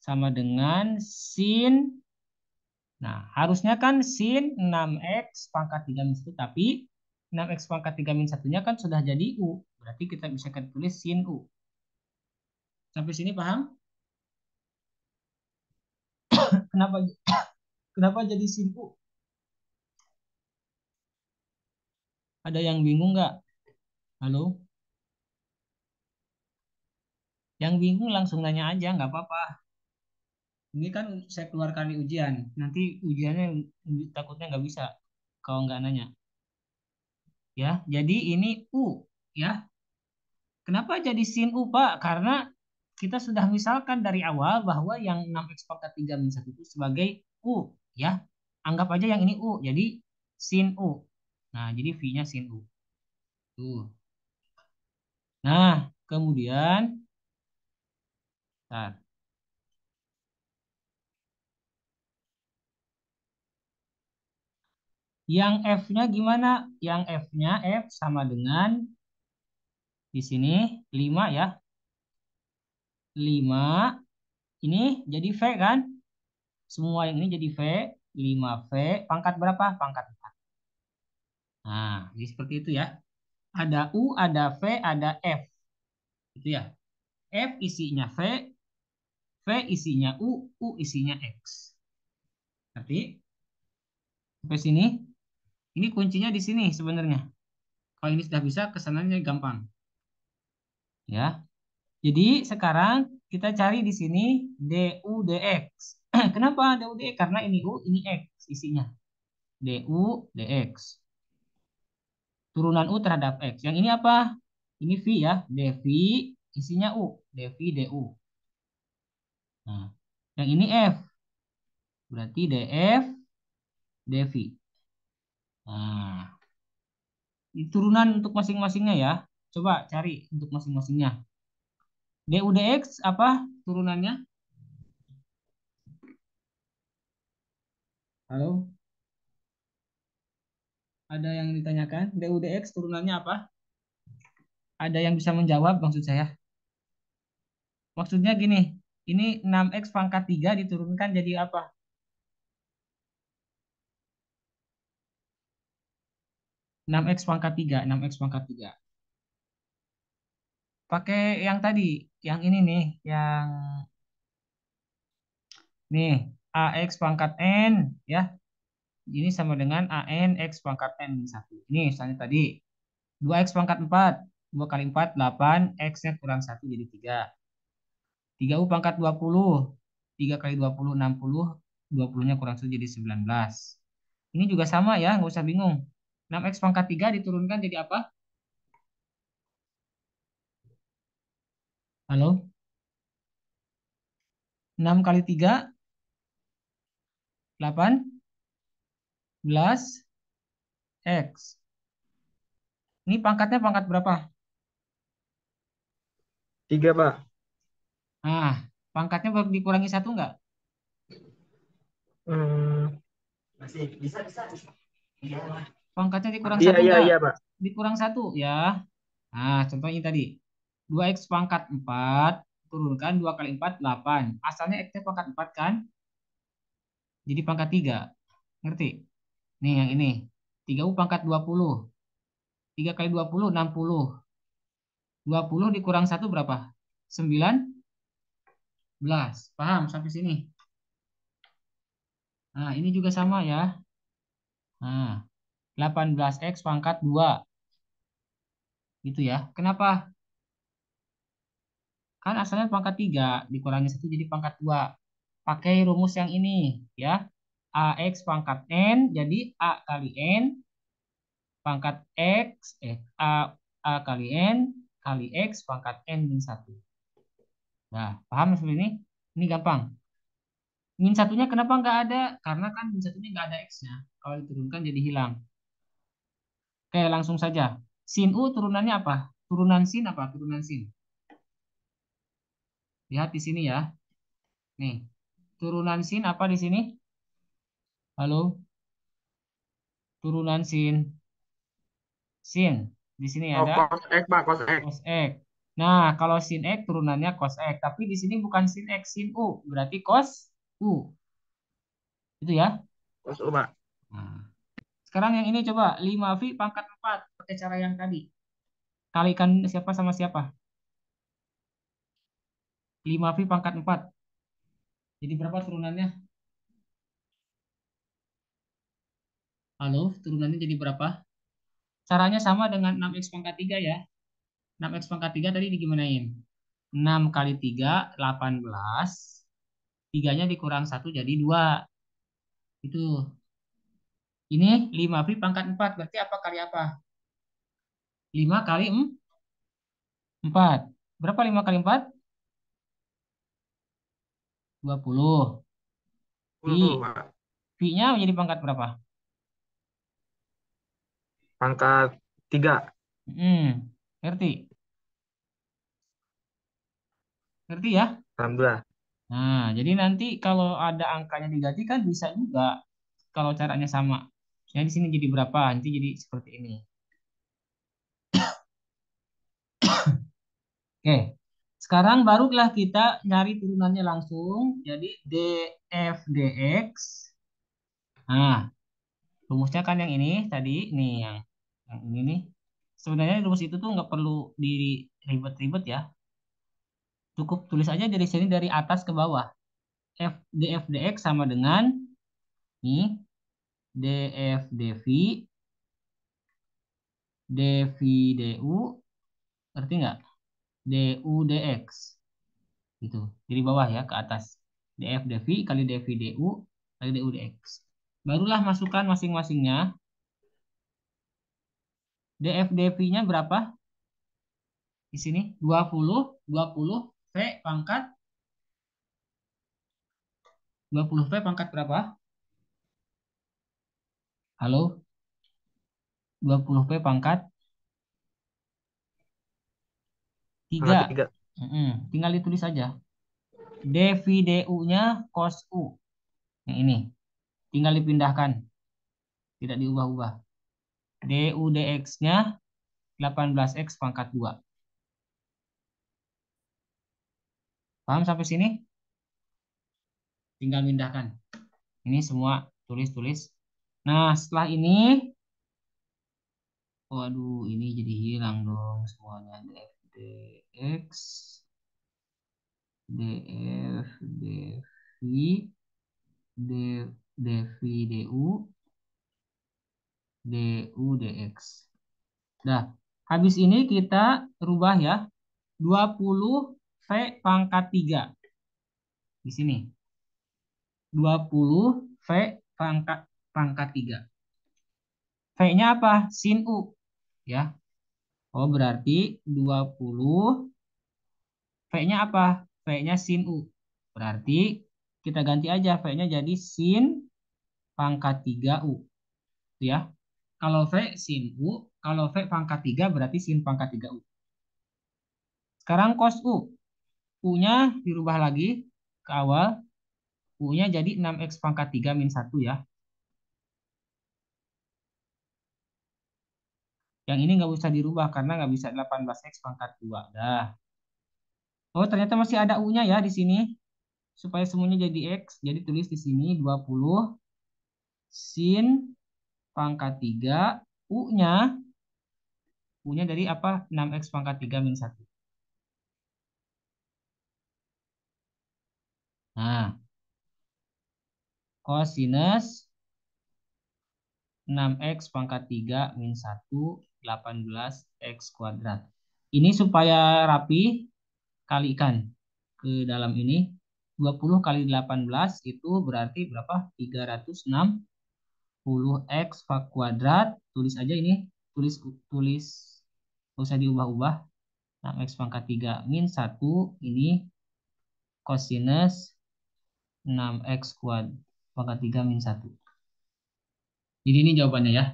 sama dengan sin. Nah, harusnya kan sin 6x pangkat 3 min 1. Tapi 6x pangkat 3 min 1-nya kan sudah jadi U. Berarti kita bisa tulis sin U. Sampai sini paham? Kenapa kenapa jadi sin U? Ada yang bingung nggak? Halo? Yang bingung langsung nanya aja, nggak apa-apa. Ini kan saya keluarkan di ujian. Nanti ujiannya takutnya nggak bisa kalau nggak nanya. Ya, jadi ini U. Ya, Kenapa jadi sin U, Pak? Karena kita sudah misalkan dari awal bahwa yang 6x pangkat 3 min 1 itu sebagai U, ya. Anggap aja yang ini U, jadi sin U. Nah, jadi V-nya sin U. Tuh. Nah, kemudian, bentar. Yang F-nya gimana? Yang F-nya F sama dengan di sini 5 ya. 5 ini jadi V kan? Semua yang ini jadi V. 5V pangkat berapa? Pangkat 4. Nah, jadi seperti itu ya. Ada U, ada V, ada F. Itu ya. F isinya V, V isinya U isinya X. Berarti sampai sini, ini kuncinya di sini sebenarnya. Kalau ini sudah bisa, kesananya gampang. Ya. Jadi sekarang kita cari di sini DU DX. Kenapa DU DX? Karena ini U, ini X isinya. DU DX. Turunan U terhadap X. Yang ini apa? Ini V ya. DV isinya U. DV DU. Nah, yang ini F. Berarti DF DV. Nah, ini turunan untuk masing-masingnya ya. Coba cari untuk masing-masingnya. DU DX apa turunannya? Halo? Ada yang ditanyakan? DU DX turunannya apa? Ada yang bisa menjawab maksud saya? Maksudnya gini, ini 6x pangkat 3 diturunkan jadi apa? 6x pangkat 3, 6x pangkat 3. Pakai yang tadi, yang ini nih, yang nih, ax pangkat n, ya. Ini sama dengan an x pangkat n min 1. Ini misalnya tadi, 2x pangkat 4, 2 kali 4, 8, x-nya kurang 1 jadi 3. 3u pangkat 20, 3 kali 20, 60, 20-nya kurang 1 jadi 19. Ini juga sama ya, nggak usah bingung. 6x pangkat 3 diturunkan jadi apa? Halo? 6 kali 3, 18, X. Ini pangkatnya pangkat berapa? 3, Pak. Nah, pangkatnya baru dikurangi 1 nggak? Hmm, masih bisa, bisa, bisa. Iya, Pak. Pangkatnya dikurang Iya, 1 iya, nggak? iya, Pak. Dikurang 1 ya. Nah, contohnya tadi. 2x pangkat 4, turunkan 2 kali 4, 8. Asalnya x-nya pangkat 4 kan? Jadi pangkat 3. Ngerti? Nih yang ini. 3u pangkat 20. 3 kali 20, 60. 20 dikurang 1 berapa? 19. Paham sampai sini? Nah, ini juga sama ya. Nah, 18x pangkat 2. Gitu ya. Kenapa? Kan asalnya pangkat 3 dikurangi 1 jadi pangkat 2. Pakai rumus yang ini ya. AX pangkat N jadi A kali N pangkat X A kali N kali X pangkat N min 1. Nah, paham seperti ini? Ini gampang. Min satunya kenapa nggak ada? Karena kan min satunya nggak ada X-nya. Kalau diturunkan jadi hilang. Oke, langsung saja. Sin U turunannya apa? Turunan sin apa? Turunan sin. Lihat di sini ya. Nih, turunan sin apa di sini? Halo, turunan sin. Sin. Di sini Oh, ada cos X, Pak, cos X. cos X. Nah, kalau sin X turunannya cos X. Tapi di sini bukan sin X, sin U. Berarti cos U. Itu ya. Cos U, Pak. Nah, sekarang yang ini coba. 5V pangkat 4. Pakai cara yang tadi. Kalikan siapa sama siapa? 5V pangkat 4. Jadi berapa turunannya? Halo, turunannya jadi berapa? Caranya sama dengan 6x pangkat 3 ya. 6x pangkat 3 tadi digimanain? 6 kali 3, 18. 3-nya dikurang 1 jadi 2. Itu. Ini 5V pangkat 4. Berarti apa kali apa? 5 kali 4. 4. Berapa 5 kali 4? 20. 10, Pi. Pak. Pi-nya menjadi pangkat berapa? Pangkat 3. Ngerti? Ngerti ya? Alhamdulillah. Nah, jadi nanti kalau ada angkanya diganti kan bisa juga kalau caranya sama. Ya di sini jadi berapa? Nanti jadi seperti ini. Oke. Sekarang barulah kita nyari turunannya langsung. Jadi df dx. Nah, rumusnya kan yang ini tadi nih yang ini nih. Sebenarnya rumus itu tuh nggak perlu diribet-ribet ya. Cukup tulis aja dari sini dari atas ke bawah. Df dx sama dengan nih df dv dv du, ngerti nggak? Du dx gitu. Dari bawah ya ke atas. Df dv kali dv du kali du dx. Barulah masukkan masing-masingnya. Df dv-nya berapa? Di sini 20 V pangkat 20 V pangkat berapa? Halo, 20 V pangkat Pangkat 3. 3. Tinggal ditulis saja. Dv du-nya cos U. Yang ini. Tinggal dipindahkan, tidak diubah-ubah. Du dx-nya 18x pangkat 2. Paham sampai sini? Tinggal pindahkan. Ini semua tulis-tulis. Nah, setelah ini, waduh, ini jadi hilang dong semuanya. Df dx, df dv, dv du, du dx. Nah, habis ini kita rubah ya. 20 V pangkat 3 di sini. 20 V pangkat pangkat 3. V-nya apa? Sin U ya. Oh, berarti 20 V-nya apa? V-nya sin U. Berarti kita ganti aja V-nya jadi sin pangkat 3 U. Itu ya. Kalau V sin U, kalau V pangkat 3 berarti sin pangkat 3 U. Sekarang cos U. U-nya dirubah lagi ke awal. U-nya jadi 6x pangkat 3 min 1 ya. Yang ini nggak usah dirubah karena nggak bisa 18x pangkat 2. Dah. Oh, ternyata masih ada U-nya ya di sini. Supaya semuanya jadi X. Jadi tulis di sini 20 sin pangkat 3. U-nya. U-nya dari apa? 6x pangkat 3 min 1. Nah, cosinus 6x pangkat 3 min 1, 18x kuadrat. Ini supaya rapi, kalikan ke dalam ini. 20 kali 18 itu berarti berapa? 360 X kuadrat. Tulis aja ini. Tulis tulis nggak usah diubah-ubah. 6x pangkat 3 min 1 ini cosinus 6x kuadrat pangkat 3 min 1. Jadi ini jawabannya ya.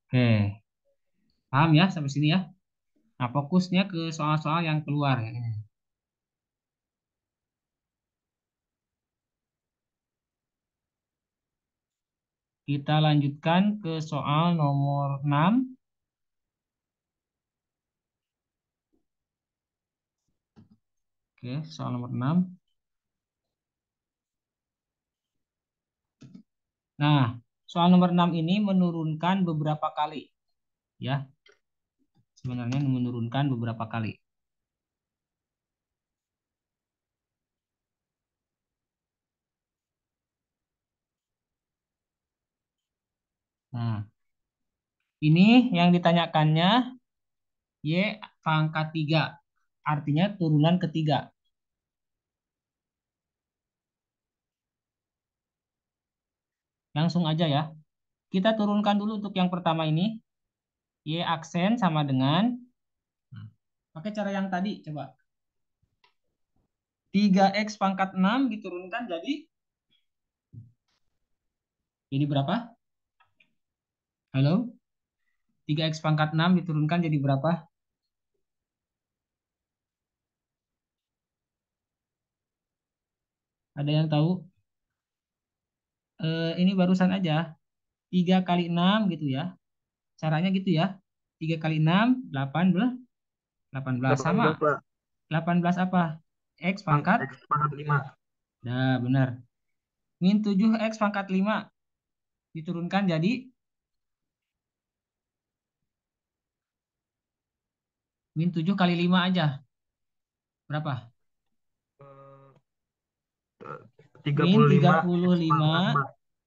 Oke, paham ya sampai sini ya. Nah, fokusnya ke soal-soal yang keluar ya. Kita lanjutkan ke soal nomor 6. Oke, soal nomor 6. Nah, soal nomor 6 ini menurunkan beberapa kali ya. Sebenarnya menurunkan beberapa kali. Nah, ini yang ditanyakannya Y pangkat 3. Artinya turunan ketiga. Langsung aja ya. Kita turunkan dulu untuk yang pertama ini. Y aksen sama dengan Pakai cara yang tadi, coba. 3x pangkat 6 diturunkan jadi berapa? Halo? 3x pangkat 6 diturunkan jadi berapa? Ada yang tahu? Ini barusan aja. 3 kali 6 gitu ya. Caranya gitu ya. 3 kali 6, 18. 18 sama. 18, Pak. 18 apa? X pangkat. X pangkat 5. Nah, benar. Min 7x pangkat 5 diturunkan jadi min 7 kali 5 aja. Berapa? Min 35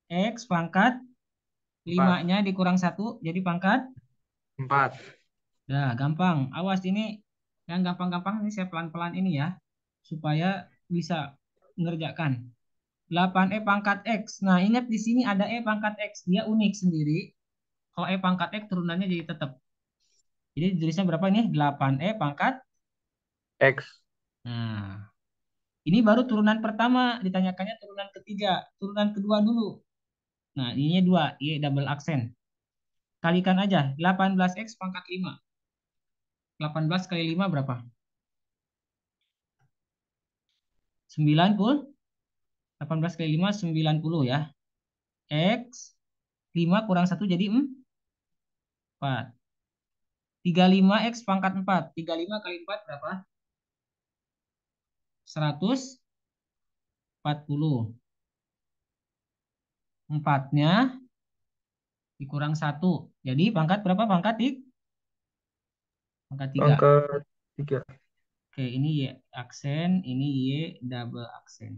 X 35 pangkat 4. X pangkat 4. 5-nya dikurang 1 jadi pangkat. 4. Nah, gampang. Awas ini yang gampang-gampang ini saya pelan-pelan ini ya. Supaya bisa mengerjakan. 8E pangkat X. Nah, ingat di sini ada E pangkat X. Dia unik sendiri. Kalau E pangkat X turunannya jadi tetap. Jadi tulisnya berapa ini? 8E pangkat. X. Nah, ini baru turunan pertama. Ditanyakannya turunan ketiga. Turunan kedua dulu. Nah, ininya 2. Y double aksen. Kalikan aja. 18X pangkat 5. 18 kali 5 berapa? 90. 18 kali 5, 90 ya. X. 5 kurang 1 jadi 4. 35X pangkat 4. 35 kali 4 berapa? 140. 4-nya dikurang 1. Jadi pangkat berapa? Pangkat pangkat 3. Pangkat 3. Oke, ini Y aksen, ini Y double aksen.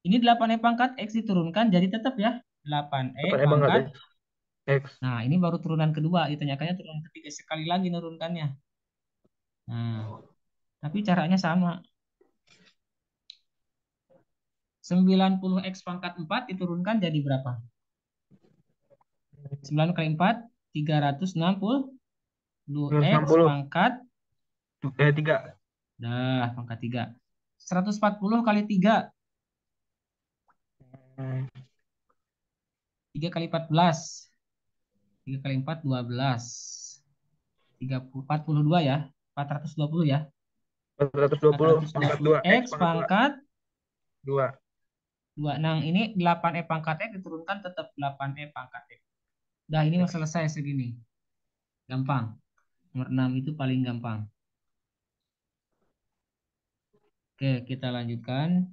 Ini 8E pangkat X diturunkan jadi tetap ya. 8E 8 pangkat pangkat. X. Nah, ini baru turunan kedua. Ditanyakannya turunan ketiga sekali lagi nurunkannya. Nah, tapi caranya sama. 90X pangkat 4 diturunkan jadi berapa? 9 kali 4, 360X 260. pangkat. 3. Dah, pangkat 3. 140 kali 3. 3 kali 14. 3 kali 4, 12. 30, 42 ya. 420 ya. 420 pangkat 2 X 420X pangkat 2. pangkat 2. 2. Nah, ini 8E pangkat X diturunkan tetap 8E pangkat X. Dah, ini mah X. selesai segini. Gampang. Nomor 6 itu paling gampang. Oke, kita lanjutkan.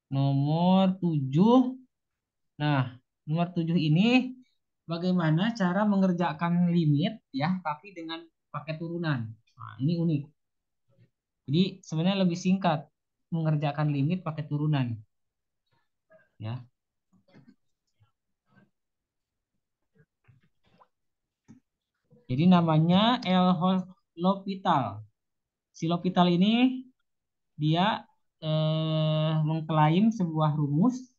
Nomor 7. Nah, nomor 7 ini bagaimana cara mengerjakan limit ya, tapi dengan pakai turunan. Nah, ini unik. Jadi sebenarnya lebih singkat mengerjakan limit pakai turunan. Ya. Jadi namanya L'Hopital. Si L'Hopital ini dia mengklaim sebuah rumus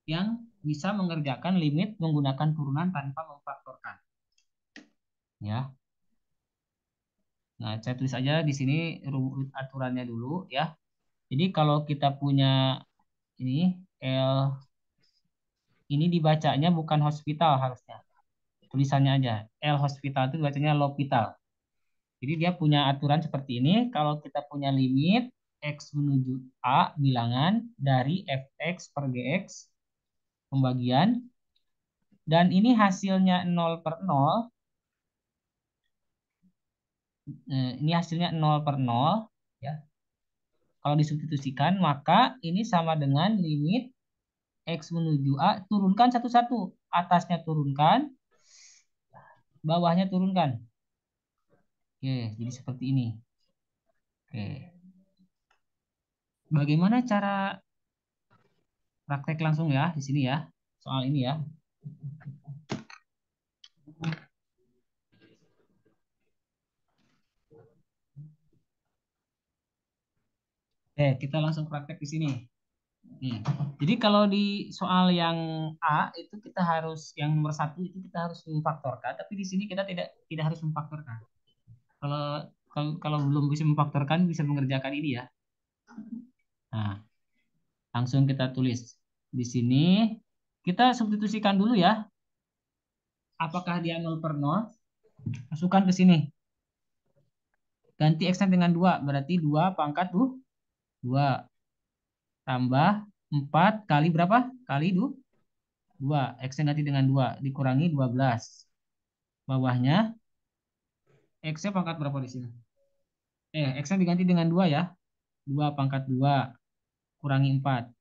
yang bisa mengerjakan limit menggunakan turunan tanpa memfaktorkan. Ya. Nah, saya tulis aja di sini aturannya dulu ya. Jadi kalau kita punya ini L ini dibacanya bukan hospital harusnya. Tulisannya aja. L hospital itu bacanya L'Hopital. Jadi dia punya aturan seperti ini. Kalau kita punya limit X menuju A bilangan dari Fx per Gx pembagian. Dan ini hasilnya 0/0. Ini hasilnya 0/0. Ya. Kalau disubstitusikan, maka ini sama dengan limit X menuju A. Turunkan satu-satu. Atasnya turunkan, bawahnya turunkan. Oke, jadi seperti ini. Oke. Bagaimana cara praktek langsung ya di sini ya. Soal ini ya. Oke, kita langsung praktek di sini. Nih. Jadi kalau di soal yang A itu kita harus yang nomor 1 itu kita harus memfaktorkan, tapi di sini kita tidak harus memfaktorkan. Kalau kalau belum bisa memfaktorkan bisa mengerjakan ini ya. Nah, langsung kita tulis di sini. Kita substitusikan dulu ya. Apakah dia 0/0? Masukkan ke sini. Ganti X-nya dengan 2. Berarti 2 pangkat tuh 2 tambah 4 kali berapa? Kali 2. X-nya ganti dengan 2. Dikurangi 12. Bawahnya X-nya pangkat berapa di sini? X-nya diganti dengan 2 ya. 2 pangkat 2 kurangi 4.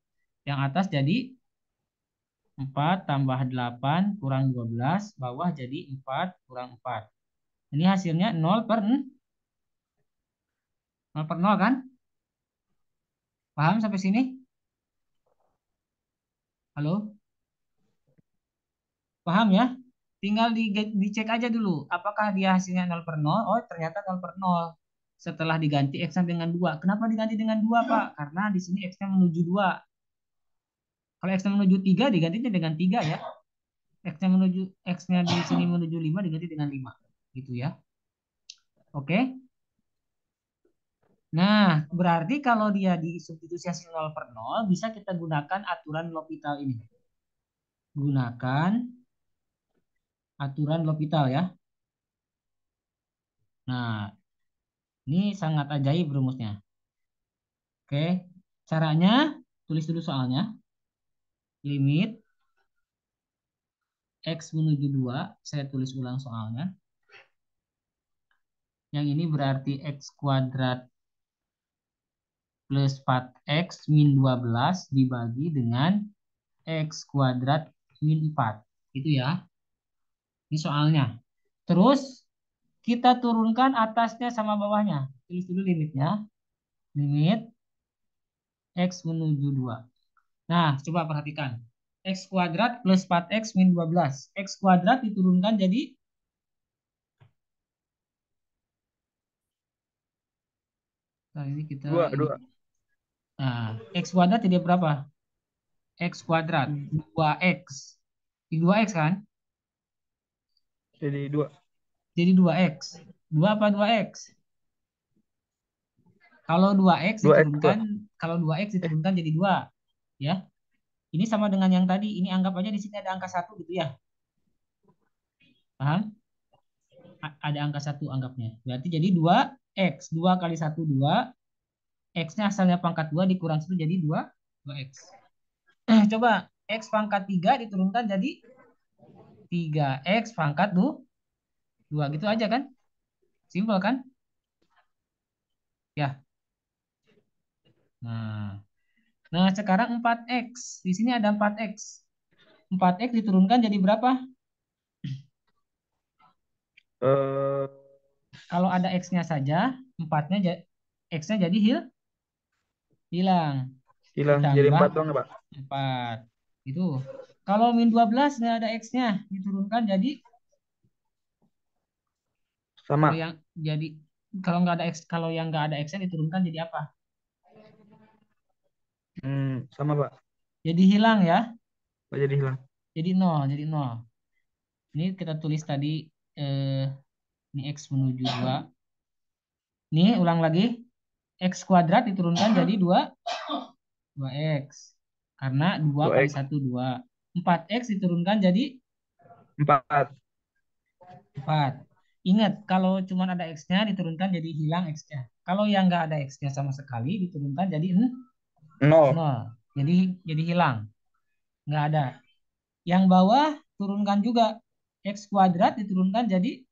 Yang atas jadi 4 tambah 8 kurang 12. Bawah jadi 4 kurang 4. Ini hasilnya 0/0 kan? Paham sampai sini? Halo? Paham ya? Tinggal dicek aja dulu. Apakah dia hasilnya 0/0? Oh, ternyata 0/0. Setelah diganti X-nya dengan 2. Kenapa diganti dengan 2, Pak? Karena di sini X-nya menuju 2. Kalau X-nya menuju 3, digantinya dengan 3 ya. X-nya di sini menuju 5, diganti dengan 5. Gitu ya. Oke. Nah, berarti kalau dia disubstitusi hasil 0/0, bisa kita gunakan aturan L'Hopital ini. Gunakan aturan L'Hopital ya. Nah, ini sangat ajaib rumusnya. Oke, caranya tulis dulu soalnya. Limit X menuju 2, saya tulis ulang soalnya. Yang ini berarti X kuadrat plus 4X min 12 dibagi dengan X kuadrat min 4. Itu ya. Ini soalnya. Terus kita turunkan atasnya sama bawahnya. Tulis dulu limitnya. Limit X menuju 2. Nah, coba perhatikan. X kuadrat plus 4X min 12. X kuadrat diturunkan jadi, kali ini kita Dua, ini. dua. Nah, X kuadrat jadi berapa? X kuadrat 2X. Di 2X kan? Jadi dua. Jadi 2X. 2 apa 2X? Kalau 2X Dua X, diturunkan, Pak. kalau 2X Eh, diturunkan jadi 2. Ya. Ini sama dengan yang tadi. Ini anggap aja di sini ada angka 1 gitu ya. Paham? Ada angka 1 anggapnya. Berarti jadi 2X. 2 kali 1, 2. X-nya asalnya pangkat 2 dikurang 1 jadi 2X. Coba X pangkat 3 diturunkan jadi 3X pangkat 2. Gitu aja kan? Simpel kan? Ya. Nah, nah sekarang 4X. Di sini ada 4X. 4X diturunkan jadi berapa? eh, Kalau ada X-nya saja, 4-nya X-nya jadi hilang. hilang. Jadi Ditambah empat doang, ya, Pak. 4. Itu. Kalau min 12 nggak ada X-nya, diturunkan jadi, kalau Sama. yang jadi kalau nggak ada X, kalau yang nggak ada X-nya diturunkan jadi apa? Sama, Pak. Jadi hilang ya. Oh, jadi hilang. Jadi nol, jadi nol. Ini kita tulis tadi, eh, ini X menuju 2. Nih, ulang lagi. X kuadrat diturunkan jadi 2X. Karena 2 Dua kali X. 1, 2. 4X diturunkan jadi Empat. 4. Ingat, kalau cuma ada X-nya diturunkan jadi hilang X-nya. Kalau yang nggak ada X-nya sama sekali diturunkan jadi Nol. 0. Jadi hilang. Nggak ada. Yang bawah turunkan juga. X kuadrat diturunkan jadi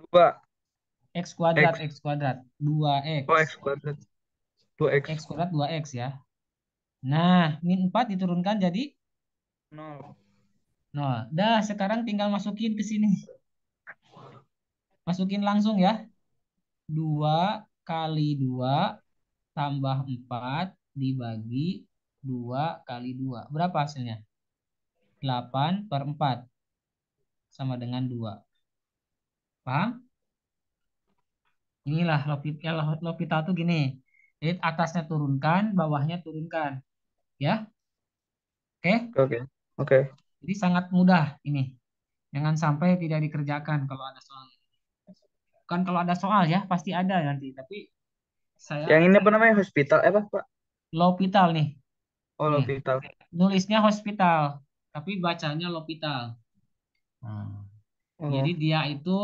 Dua. X kuadrat, X. X kuadrat. 2X. Oh, X kuadrat. Dua X. X kuadrat 2X ya. Nah, min 4 diturunkan jadi Nol. 0. Dah, sekarang tinggal masukin ke sini. Masukin langsung ya. 2 kali 2 tambah 4 dibagi 2 kali 2. Berapa hasilnya? 8/4 sama dengan 2. Paham? Inilah L'Hopital tuh gini. Jadi atasnya turunkan, bawahnya turunkan. Ya, oke? Oke, oke. Oke. Jadi sangat mudah ini. Jangan sampai tidak dikerjakan kalau ada soal. kan kalau ada soal ya pasti ada nanti. Tapi saya Yang ini apa namanya? Hospital, apa, Pak? L'Hopital nih. Oh, Nih, hospital. nulisnya hospital, tapi bacanya L'Hopital. Nah, jadi Oh, dia itu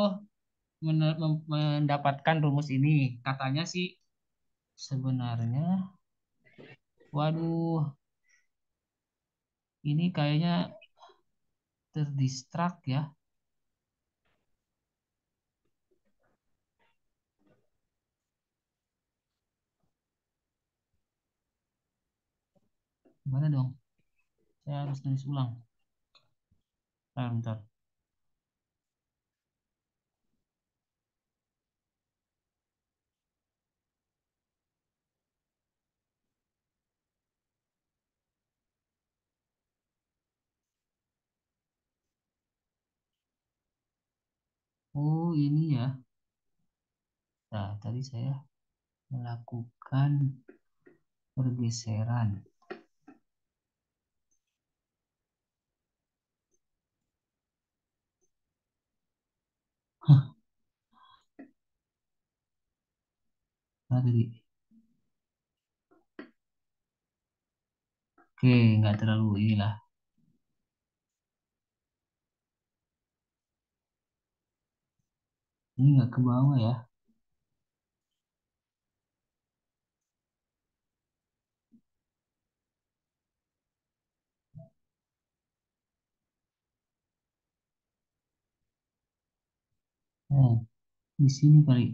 mendapatkan rumus ini. Katanya sih sebenarnya, waduh, ini kayaknya terdistrak ya. Gimana dong? Saya harus tulis ulang. Bentar, bentar. Oh, ini ya. Nah, tadi saya melakukan pergeseran. Nah, tadi. Oke, nggak terlalu inilah. Ini nggak ke bawah ya. Oh, di sini kali.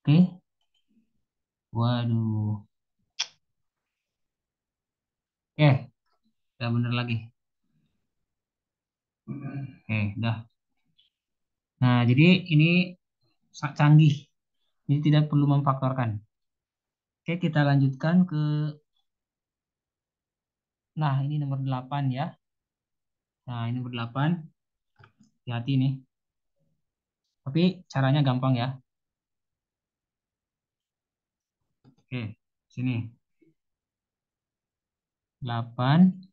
Oke. Waduh. Udah bener lagi. Udah. Nah, jadi ini canggih. Ini tidak perlu memfaktorkan. Oke, kita lanjutkan ke, nah ini nomor 8 ya. Nah, ini nomor 8. Hati-hati nih. Tapi caranya gampang ya. Oke, sini. 8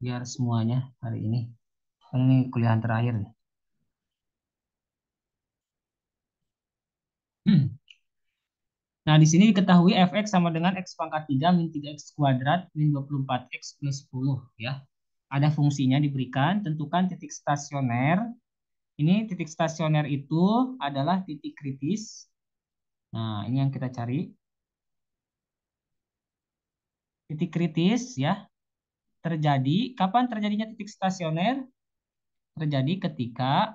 biar semuanya hari ini. Kan ini kuliah terakhir nih. Nah, di sini diketahui fx sama dengan x pangkat 3 min 3x kuadrat min 24x plus 10 ya. Ada fungsinya diberikan, tentukan titik stasioner. Ini titik stasioner itu adalah titik kritis. Nah, ini yang kita cari. Titik kritis ya, terjadi, kapan terjadinya titik stasioner? Terjadi ketika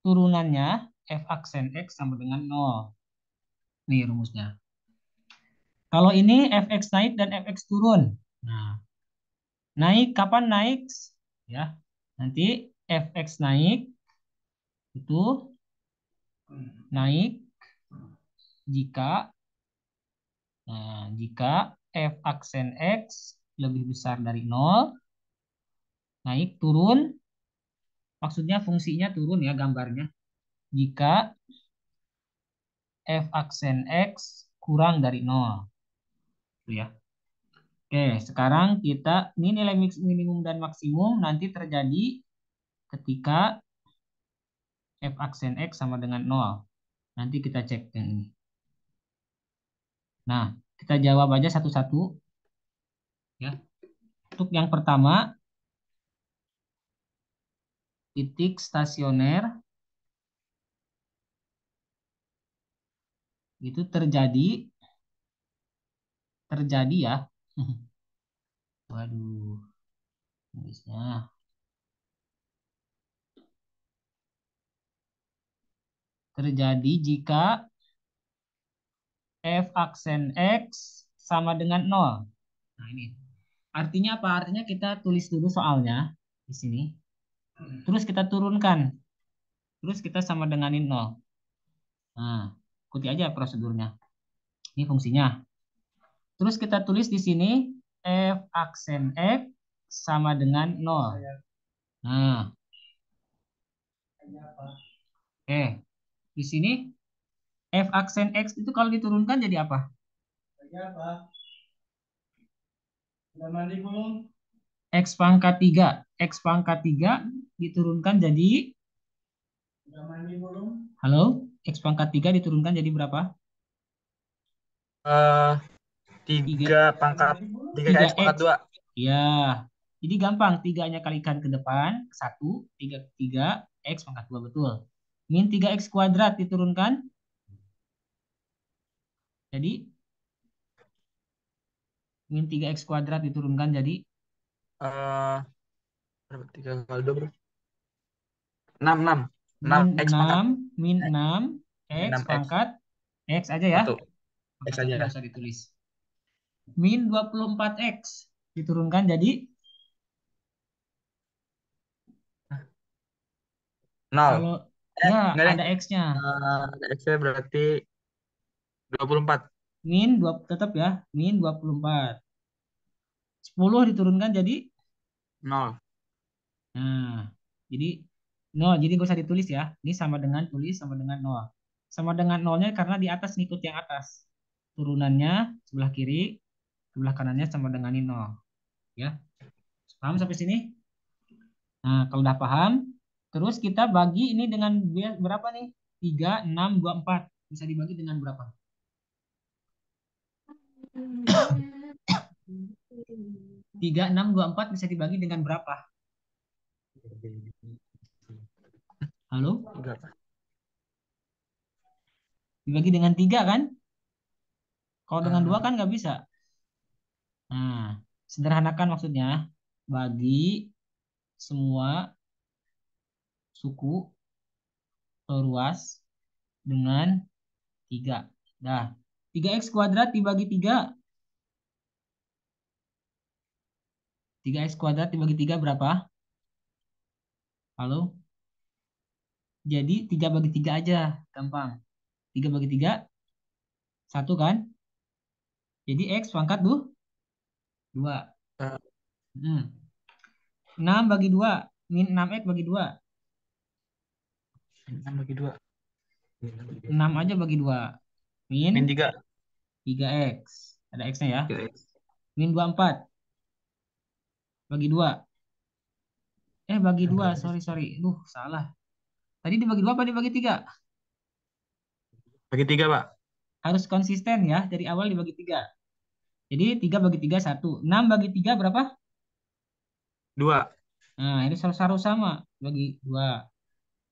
turunannya f aksen x sama dengan 0. Nih rumusnya. Kalau ini fx naik dan fx turun. Nah, naik kapan naik? Ya, nanti fx naik itu naik jika jika f aksen x lebih besar dari 0, naik turun, maksudnya fungsinya turun ya gambarnya. Jika f aksen x kurang dari 0. Itu ya. Oke, sekarang kita ini nilai minimum dan maksimum nanti terjadi ketika f aksen x sama dengan 0. Nanti kita cek yang ini. Nah, kita jawab aja satu-satu ya. Untuk yang pertama, titik stasioner itu terjadi ya. Waduh, tulisnya terjadi jika f aksen x sama dengan 0. Nah, ini. Artinya apa? Artinya kita tulis dulu soalnya di sini. Terus kita turunkan. Terus kita sama denganin 0. Nah, ikuti aja prosedurnya. Ini fungsinya. Terus kita tulis di sini f aksen x sama dengan 0. Nah, oke. Di sini f aksen x itu kalau diturunkan jadi apa? Udah mandi belum? X pangkat 3. X pangkat 3 diturunkan jadi, halo? X pangkat 3 diturunkan jadi berapa? Eh, 3, 3 pangkat 3x pangkat 3X. 2. Ya. Jadi gampang, 3-nya kalikan ke depan, 1, 3, 3, X pangkat 2, betul. Min 3X kuadrat diturunkan. Jadi, min 3X kuadrat diturunkan jadi Eh, berapa? 3 kali 2 berapa? 6, 6. min 6x pangkat 6, min X. 6, X 6x. pangkat X aja ya. 1. X Pangkat 1 nggak aja. usah ditulis. Min 24X diturunkan jadi 0. kalau ya Enggak deh. ada X-nya. X-nya berarti 24. Min 2 tetap ya, min 24. 10 diturunkan jadi 0. nah, jadi nol. Jadi gak usah ditulis ya. Ini sama dengan tulis sama dengan nol. Sama dengan nolnya karena di atas ngikut yang atas. Turunannya sebelah kiri, sebelah kanannya sama dengan ini nol. Ya, paham sampai sini? Nah, kalau udah paham, terus kita bagi ini dengan berapa nih? 3, 6, 2, 4. Bisa dibagi dengan berapa? 3, 6, 2, 4 bisa dibagi dengan berapa? Halo? Enggak. Dibagi dengan 3 kan? Kalau dengan 2 Eh, kan nggak bisa. Nah, sederhanakan maksudnya. Bagi semua suku ruas dengan 3. Nah, 3X kuadrat dibagi 3. 3X kuadrat dibagi 3 berapa? Halo? Jadi 3 bagi 3 aja. Gampang. 3 bagi 3, 1 kan? Jadi X pangkat 2. eh, 6 bagi 2. Min 6X bagi 2. 6 bagi 2. 6 aja bagi 2. Min Min 3. 3X. Ada X-nya ya. 3x. Min 24 bagi 2. Bagi 2. Sorry, sorry. Salah. Tadi dibagi 2 apa dibagi 3? Bagi 3, Pak. Harus konsisten ya. Dari awal dibagi 3. Jadi 3 bagi 3, 1. 6 bagi 3 berapa? 2. Nah, ini harus sama. Bagi 2.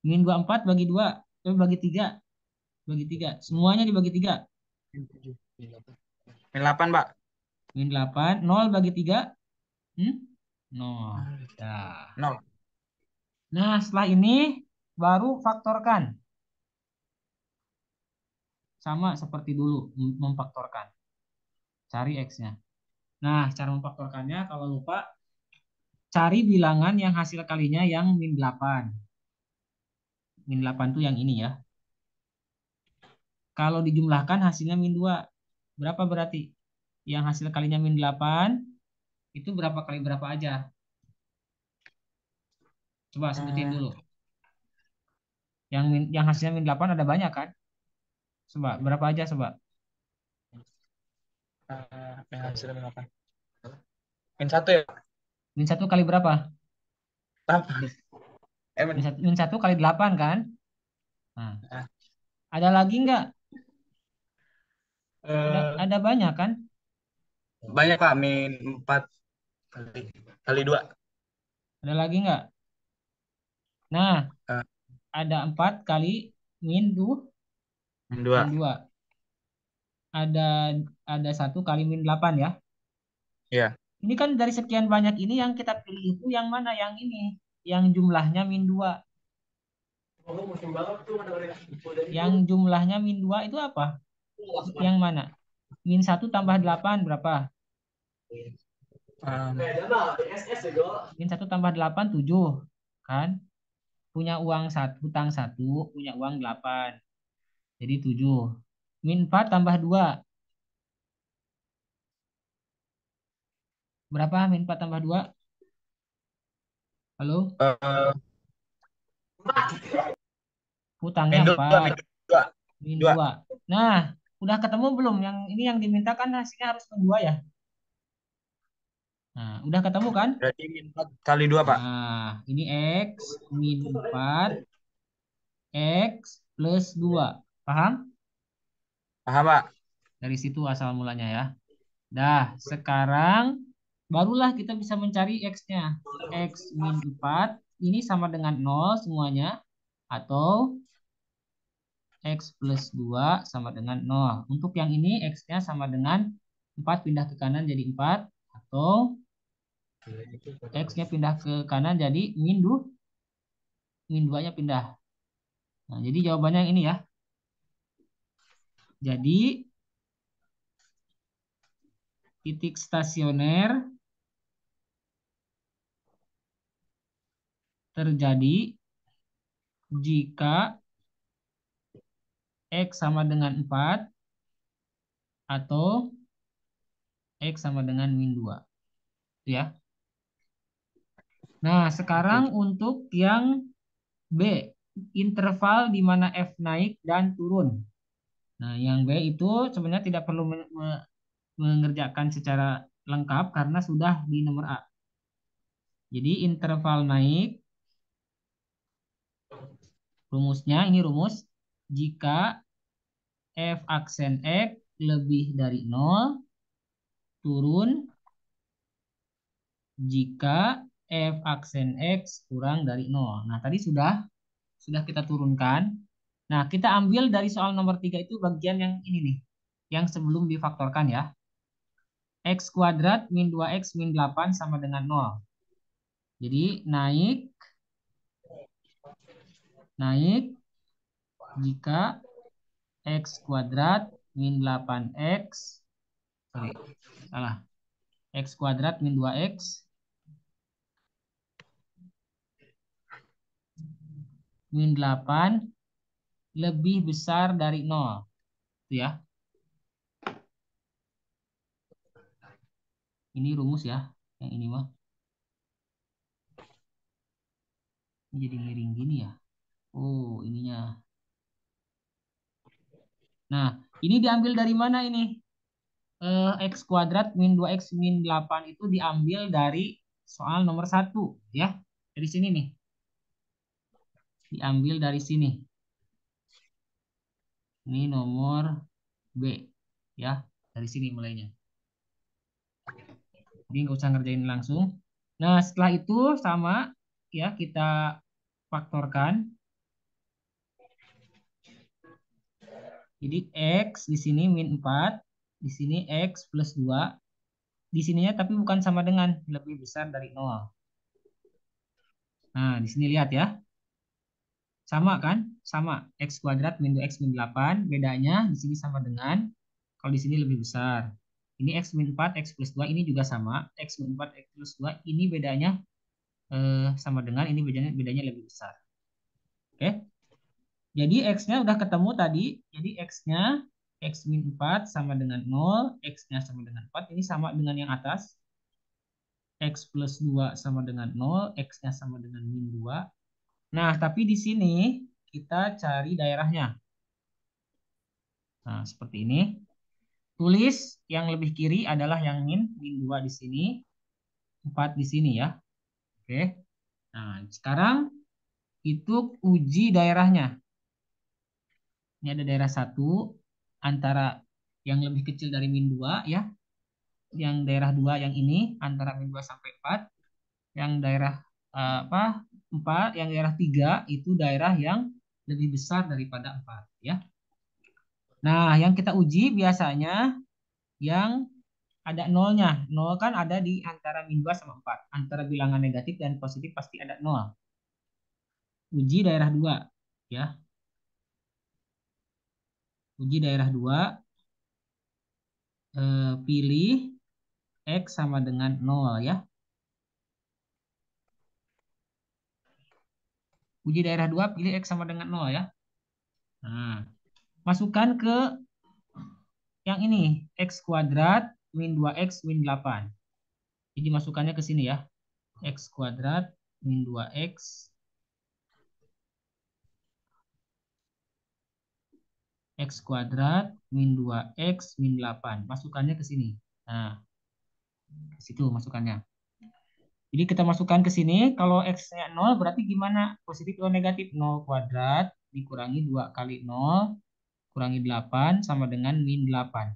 Min 24 bagi 2. Bagi 3. Bagi 3. Semuanya dibagi 3. Min 7. Min 8, Pak. Min 8. 0 bagi 3. 0. Dah. 0. Nah, setelah ini baru faktorkan. Sama seperti dulu memfaktorkan. Cari X-nya. Nah, cara memfaktorkannya kalau lupa, cari bilangan yang hasil kalinya yang min 8. Min 8 tuh yang ini ya. Kalau dijumlahkan hasilnya min 2. Berapa berarti? Yang hasil kalinya min 8 itu berapa kali berapa aja? Coba sebutin Eh, dulu. Yang hasilnya min 8 ada banyak kan? Coba berapa aja coba? Min hasilnya min 8. Min 1 ya? Min 1 kali berapa? 8. Min. Min 1 kali 8 kan? Nah, Nah, ada lagi nggak? eh, Ada banyak kan? banyak, Pak. Min 4 kali kali 2. Ada lagi nggak? Nah, Eh, ada 4 kali min min min 2. 2. Ada 1 kali min 8 ya. Iya. Ini kan dari sekian banyak ini yang kita pilih itu yang mana? Yang ini. Yang jumlahnya min 2. Yang jumlahnya min 2 itu apa? Yang mana? Min 1 tambah 8 berapa? Em, Min 1 tambah 8 7. Kan? Punya uang 1, hutang 1, punya uang 8. Jadi 7. Min 4 tambah 2. Berapa min 4 tambah 2? Halo? eh, Hutangnya min 2, 4. min 2. Min 2. 2. Nah, udah ketemu belum? Yang ini yang dimintakan hasilnya harus min 2 ya? Nah, udah ketemu kan? Berarti min 4 kali 2, Pak. Nah, ini X min 4, X plus 2. Paham? Paham, Pak? Dari situ asal mulanya ya. Dah, sekarang barulah kita bisa mencari X-nya. X min 4 ini sama dengan 0 semuanya. Atau X plus 2 sama dengan 0. Untuk yang ini X-nya sama dengan 4 pindah ke kanan jadi 4. Atau X-nya pindah ke kanan jadi min 2. Min 2-nya pindah. Nah, jadi jawabannya yang ini ya. Jadi titik stasioner terjadi jika X sama dengan 4 atau X sama dengan min 2. Itu ya. Nah, sekarang Oke. untuk yang B, interval di mana F naik dan turun. Nah, yang B itu sebenarnya tidak perlu mengerjakan secara lengkap karena sudah di nomor A. Jadi interval naik, rumusnya ini rumus, jika F aksen X lebih dari 0, turun jika F aksen X kurang dari 0. Nah, tadi sudah kita turunkan. Nah, kita ambil dari soal nomor 3 itu bagian yang ini nih, yang sebelum difaktorkan ya. X kuadrat min 2X min 8 sama dengan 0. Jadi naik jika X kuadrat min 8X, sorry, salah. X kuadrat min 2X min 8 lebih besar dari 0. Itu ya. Ini rumus ya. Yang ini mah. Ini jadi miring gini ya. Oh, ininya. Nah, ini diambil dari mana ini? X kuadrat min 2X min 8 itu diambil dari soal nomor 1 ya. Dari sini nih. Diambil dari sini. Ini nomor B ya. Dari sini mulainya. Jadi nggak usah ngerjain langsung. Nah, setelah itu sama ya kita faktorkan. Jadi X di sini min 4, di sini X plus 2. Di sininya tapi bukan sama dengan, lebih besar dari 0. Nah, di sini lihat ya. Sama kan? Sama. X kuadrat min 2X min 8. Bedanya di sini sama dengan, kalau di sini lebih besar. Ini X min 4, X plus 2. Ini juga sama. X min 4, X plus 2. Ini bedanya sama dengan, ini bedanya lebih besar. Oke. Jadi X-nya udah ketemu tadi. Jadi X-nya X min 4 sama dengan 0. X-nya sama dengan 4. Ini sama dengan yang atas. X plus 2 sama dengan 0. X-nya sama dengan min 2. Nah, tapi di sini kita cari daerahnya. Nah, seperti ini. Tulis yang lebih kiri adalah yang min 2 di sini. 4 di sini ya. Oke. Nah, sekarang itu uji daerahnya. Ini ada daerah 1 antara yang lebih kecil dari min 2 ya. Yang daerah 2 yang ini antara min 2 sampai 4. Yang daerah apa? 4, yang daerah 3 itu daerah yang lebih besar daripada 4 ya. Nah, yang kita uji biasanya yang ada nolnya. Nol kan ada di antara min 2 sama 4. Antara bilangan negatif dan positif pasti ada nol. Uji daerah 2 ya. Uji daerah 2, pilih X sama dengan 0 ya. Uji daerah 2 pilih X sama dengan 0 ya. Nah, masukkan ke yang ini, X kuadrat min 2X min 8. Jadi masukkannya ke sini ya. X kuadrat min 2X X kuadrat min 2X min 8. Masukkannya ke sini. Nah, Ke situ masukannya. Jadi kita masukkan ke sini, kalau X-nya 0 berarti gimana? Positif atau negatif? 0 kuadrat dikurangi 2 kali 0, kurangi 8 sama dengan min 8.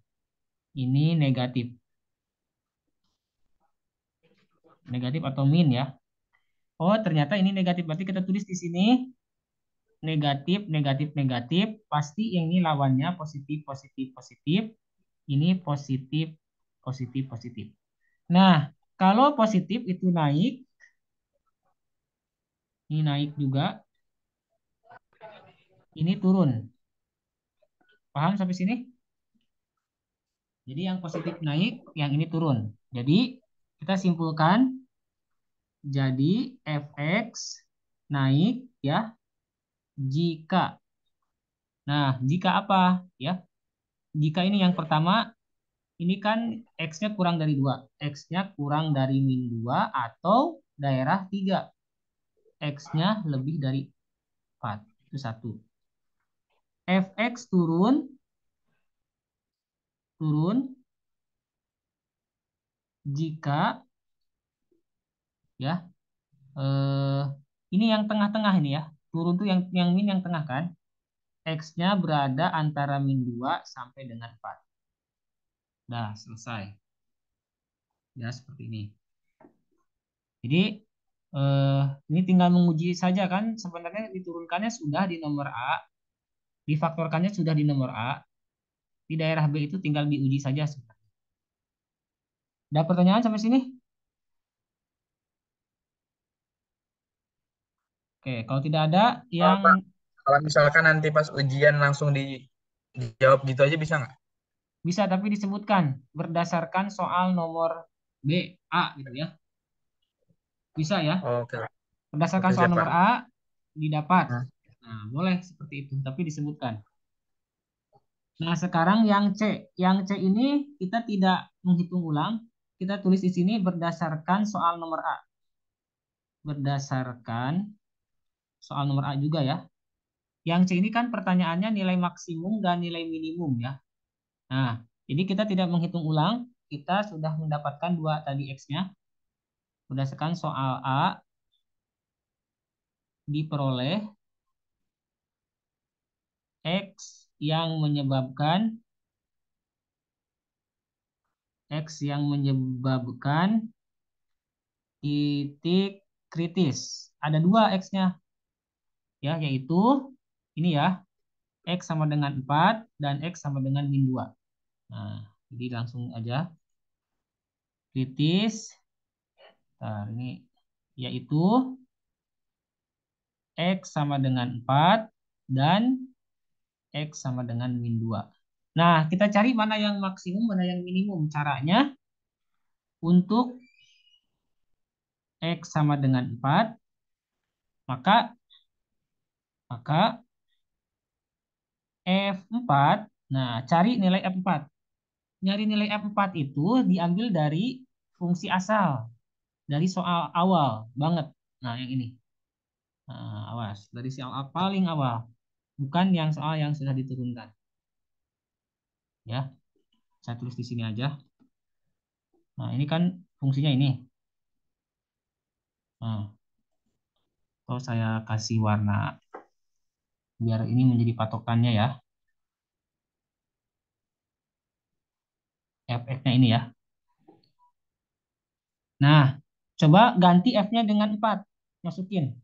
Ini negatif. Negatif atau min ya. Oh, ternyata ini negatif. Berarti kita tulis di sini negatif, negatif, negatif. Pasti yang ini lawannya positif, positif, positif. Ini positif, positif, positif. Nah, kalau positif itu naik, ini naik juga, ini turun. Paham sampai sini? Jadi yang positif naik, yang ini turun. Jadi kita simpulkan, jadi fx naik ya jika. Nah, jika apa? Ya, jika ini yang pertama, ini kan x-nya kurang dari 2. X-nya kurang dari min 2 atau daerah 3. X-nya lebih dari 4. Itu satu. Fx turun, turun jika ya eh, ini yang tengah-tengah ini ya. Turun tuh yang min yang tengah kan. X-nya berada antara min 2 sampai dengan 4. Nah, selesai. Ya, seperti ini. Jadi, ini tinggal menguji saja kan. Sebenarnya diturunkannya sudah di nomor A, difaktorkannya sudah di nomor A, di daerah B itu tinggal diuji saja sebenarnya. Ada pertanyaan sampai sini? Oke, kalau tidak ada yang Pak, kalau misalkan nanti pas ujian langsung dijawab gitu aja bisa nggak? bisa tapi disebutkan berdasarkan soal nomor B, A gitu ya. Bisa ya. Oke, Berdasarkan oke soal siap nomor Pak. A didapat. Hmm. Nah, boleh seperti itu, tapi disebutkan. Nah, sekarang yang C. Yang C ini kita tidak menghitung ulang. Kita tulis di sini berdasarkan soal nomor A. Berdasarkan soal nomor A juga ya. Yang C ini kan pertanyaannya nilai maksimum dan nilai minimum ya. Nah, jadi kita tidak menghitung ulang. Kita sudah mendapatkan dua tadi X-nya. Berdasarkan soal A diperoleh X yang menyebabkan X yang menyebabkan titik kritis. Ada dua X-nya ya, yaitu ini ya, X sama dengan 4 dan X sama dengan min 2. Nah, jadi langsung aja kritis. Nah, ini yaitu X sama dengan 4 dan X sama dengan min 2. Nah, kita cari mana yang maksimum, mana yang minimum. Caranya untuk X sama dengan 4, maka maka F4, nah cari nilai F4. Nyari nilai F4 itu diambil dari fungsi asal, dari soal awal banget. Nah, yang ini. Nah, awas, dari soal paling awal. Bukan yang soal yang sudah diturunkan. Ya, saya tulis di sini aja. Nah, ini kan fungsinya ini. Nah, atau saya kasih warna biar ini menjadi patokannya ya. F-nya ini ya. Nah, coba ganti F-nya dengan 4. Masukin.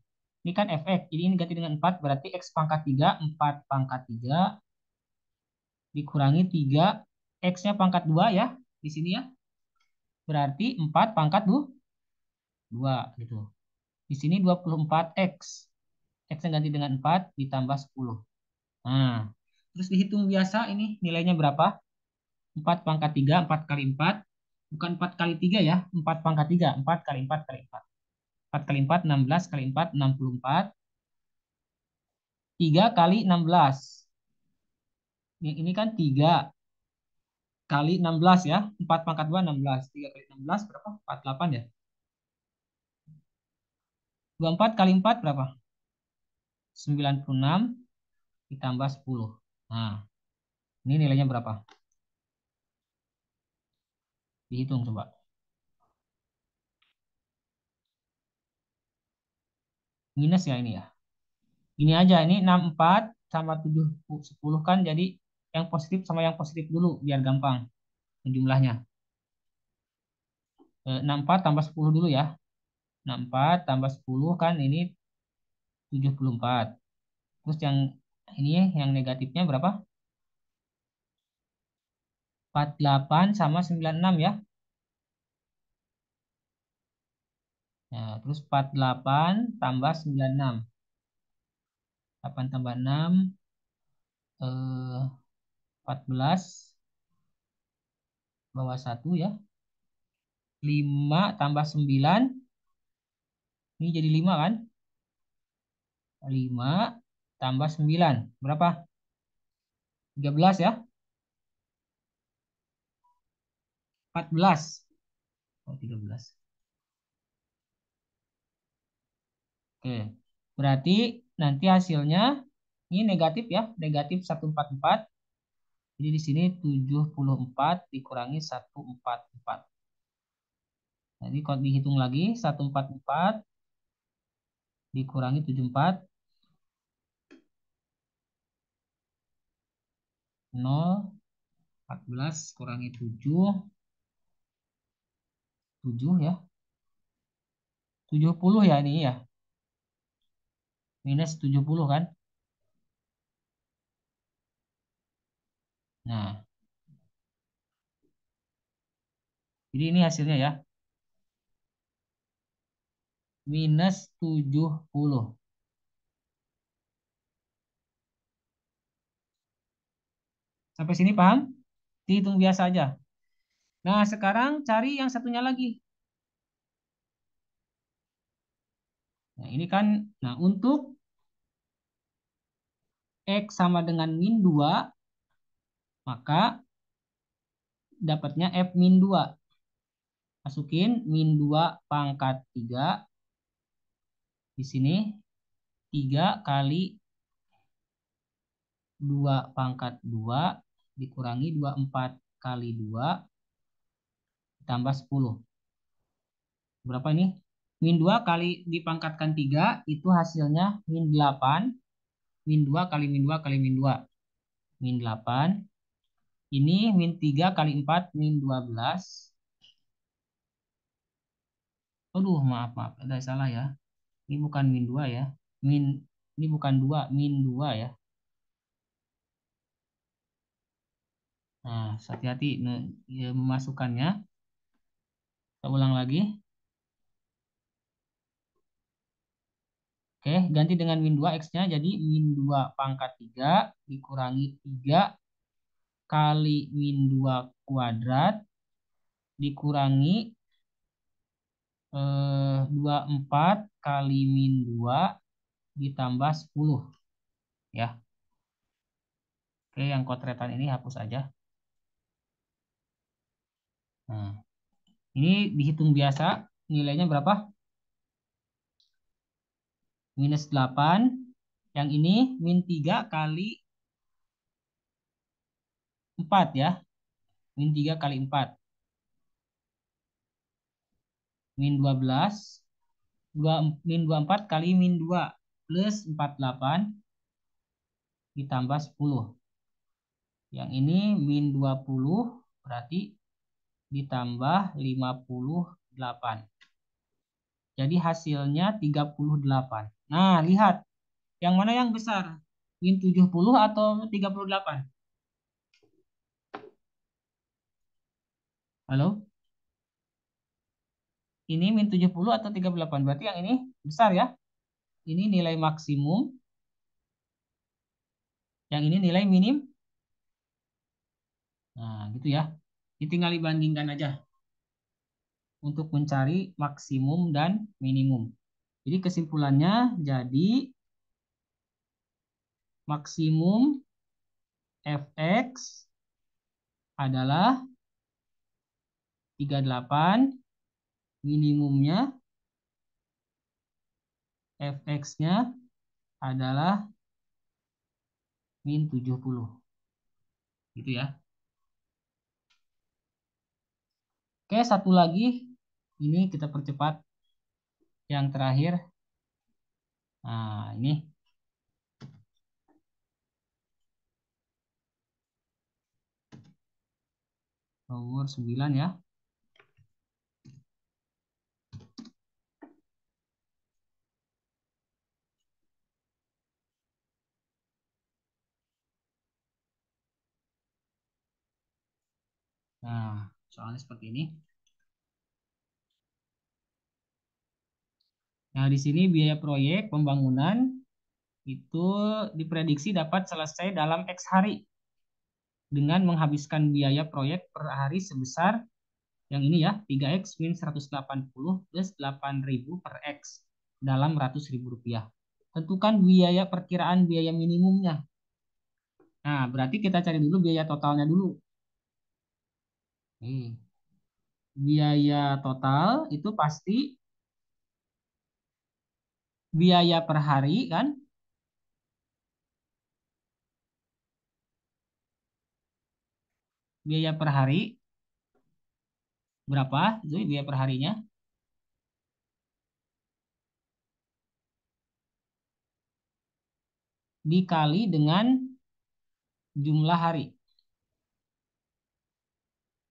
Ini kan Fx, jadi ini ganti dengan 4, berarti X pangkat 3, 4 pangkat 3, dikurangi 3, X-nya pangkat 2 ya, di sini ya. Berarti 4 pangkat 2, gitu. Di sini 24X. X-nya ganti dengan 4, ditambah 10. Nah, terus dihitung biasa ini nilainya berapa? 4 pangkat 3, 4 kali 4. Bukan 4 kali 3 ya, 4 pangkat 3, 4 kali 4 kali 4. 4 kali 4, 16 kali 4, 64. 3 kali 16. Ini kan 3 kali 16 ya. 4 pangkat 2, 16. 3 kali 16 berapa? 48 ya. 24 kali 4 berapa? 96 ditambah 10. Nah, ini nilainya berapa? Dihitung coba. Minus ya ini ya. Ini aja, ini 64 sama 7, 10 kan, jadi yang positif sama yang positif dulu biar gampang jumlahnya. 64 tambah 10 dulu ya. 64 tambah 10 kan ini 74. Terus yang ini yang negatifnya berapa? 48 sama 96 ya. Nah, terus 48 tambah 96. 8 tambah 6, 14 bawah 1 ya. 5 tambah 9, ini jadi 5 kan? 5 tambah 9, berapa? 13 ya? 14. Oh, 13. Oke. Berarti nanti hasilnya ini negatif ya, negatif 144. Jadi di sini 74 dikurangi 144. Nah, ini kalau dihitung lagi 144 dikurangi 74, 0, 14 kurangi 7, 7 ya. 70 ya ini ya. Minus 70 kan. Nah, jadi ini hasilnya ya. Minus 70. Sampai sini paham? Dihitung biasa aja. Nah, sekarang cari yang satunya lagi. Nah, ini kan, nah untuk X sama dengan min 2, maka dapatnya F min 2. Masukin min 2 pangkat 3. Di sini 3 kali 2 pangkat 2 dikurangi 24 kali 2 tambah 10. Berapa ini? Min 2 kali dipangkatkan 3 itu hasilnya min 8. Min 2 kali min 2 kali min 2. Min 8. Ini min 3 kali 4 min 12. Aduh, maaf, maaf. Ada salah ya. Ini bukan min 2 ya. Min ini bukan 2, min 2 ya. Nah, hati-hati ya, memasukkannya. Kita ulang lagi. Oke, ganti dengan min 2 X-nya. Jadi min 2 pangkat 3 dikurangi 3 kali min 2 kuadrat dikurangi 24 kali min 2 ditambah 10. Ya. Oke, yang kotretan ini hapus aja. Nah, ini dihitung biasa. Nilainya berapa? Minus 8. Yang ini min 3 kali 4 ya. Min 3 kali 4. Min 12. Min 24 kali min 2 plus 48 ditambah 10. Yang ini min 20 berarti ditambah 58. Jadi hasilnya 38. Nah, lihat. Yang mana yang besar? Min 70 atau 38? Halo? Ini min 70 atau 38? Berarti yang ini besar ya. Ini nilai maksimum. Yang ini nilai minim. Nah, gitu ya. Ini tinggal dibandingkan aja untuk mencari maksimum dan minimum. Jadi kesimpulannya jadi maksimum fx adalah 38, minimumnya fx-nya adalah min 70. Gitu ya. Oke, satu lagi. Ini kita percepat yang terakhir. Nah, ini nomor 9 ya. Nah, soalnya seperti ini. Nah, di sini biaya proyek pembangunan itu diprediksi dapat selesai dalam X hari dengan menghabiskan biaya proyek per hari sebesar yang ini ya, 3X min 180 plus 8.000 per X dalam ratus ribu rupiah. Tentukan biaya perkiraan biaya minimumnya. Nah, berarti kita cari dulu biaya totalnya dulu. Nih, biaya total itu pasti biaya per hari kan? Biaya per hari berapa? Itu biaya per harinya dikali dengan jumlah hari.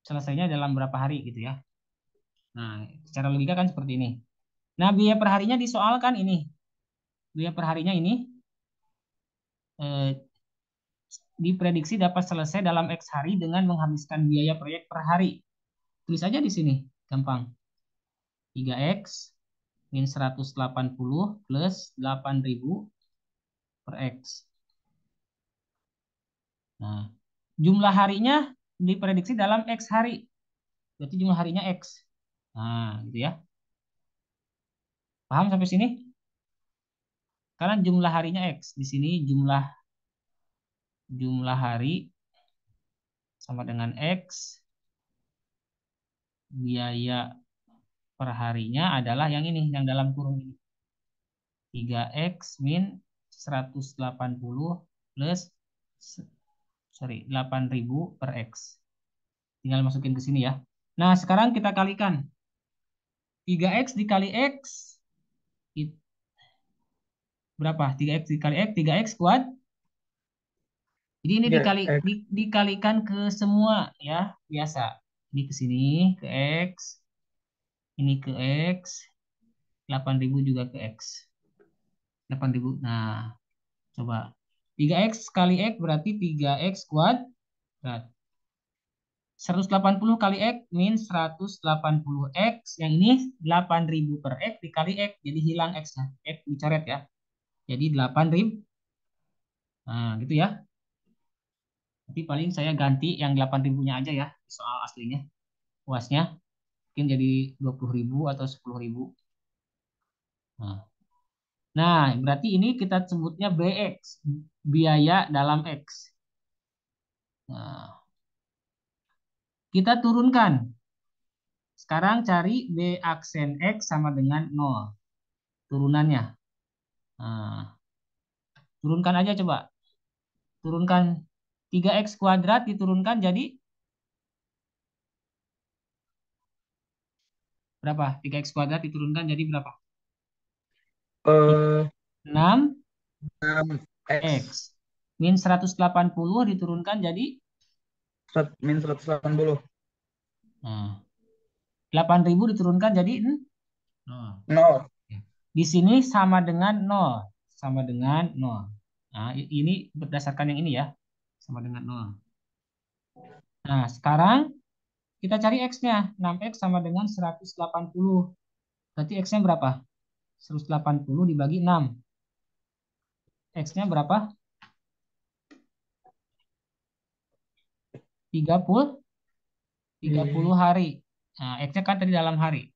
Selesainya dalam berapa hari gitu ya. Nah, secara logika kan seperti ini. Nah, biaya per harinya disoalkan ini. Biaya per harinya ini eh, diprediksi dapat selesai dalam X hari dengan menghabiskan biaya proyek per hari. Tulis aja di sini, gampang. 3X min 180 plus 8.000 per X. Nah, jumlah harinya diprediksi dalam X hari. Berarti jumlah harinya X. Nah, gitu ya. Paham sampai sini? Karena jumlah harinya X. Di sini jumlah hari sama dengan X. Biaya per harinya adalah yang ini, yang dalam kurung ini. 3X min 180 plus 8.000 per X. Tinggal masukin ke sini ya. Nah, sekarang kita kalikan. 3X dikali X berapa? 3X dikali X, 3X kuad. Jadi ini Ya, X. dikalikan ke semua ya, biasa. Ini ke sini, ke X. Ini ke X. 8.000 juga ke X. 8.000. Nah, coba. 3X kali X berarti 3X kuadrat. 180 kali X min 180 X. Yang ini 8.000 per X dikali X. Jadi hilang X-nya. X dicoret ya. Jadi 8.000. Nah, gitu ya. Tapi paling saya ganti yang 8.000-nya aja ya. Soal aslinya. Puasnya. Mungkin jadi 20.000 atau 10.000. Nah, berarti ini kita sebutnya BX. Biaya dalam X. Nah, kita turunkan. Sekarang cari B aksen X sama dengan 0. Turunannya. Nah, turunkan aja coba. Turunkan 3X kuadrat diturunkan jadi berapa? 3X kuadrat diturunkan jadi berapa? Eh, 6X. 6X. Min 180 diturunkan jadi Min 180. nah, 8.000 diturunkan jadi 0. 0. Di sini sama dengan 0. Sama dengan 0. Nah, ini berdasarkan yang ini ya. Sama dengan 0. Nah, sekarang kita cari X-nya. 6X sama dengan 180. Berarti X-nya berapa? 180 dibagi 6. X-nya berapa? 30. 30 hari. Nah, X-nya kan tadi dalam hari.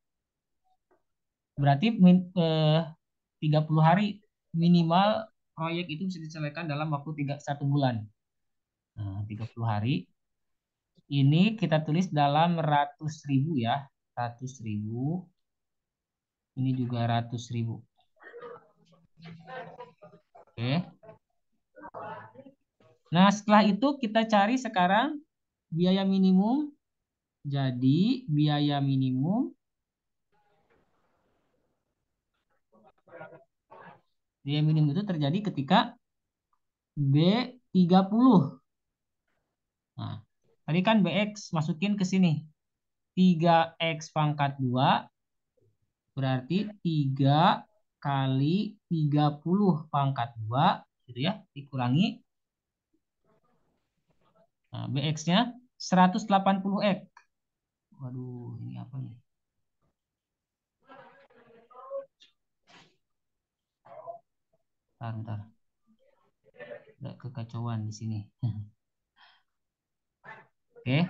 Berarti 30 hari minimal proyek itu bisa diselesaikan dalam waktu 1 bulan. Nah, 30 hari. Ini kita tulis dalam ratus ribu ya. Ratus ribu. Ini juga ratus ribu. Oke. Nah, setelah itu kita cari sekarang biaya minimum. Jadi biaya minimum Biaya minimum itu terjadi ketika B30. Nah, tadi kan BX masukin ke sini. 3X pangkat 2 berarti 3 kali 30 pangkat 2 gitu ya, dikurangi. Nah, BX-nya 180X. Waduh, ini apa nih? Bentar. Ada kekacauan di sini. Oke.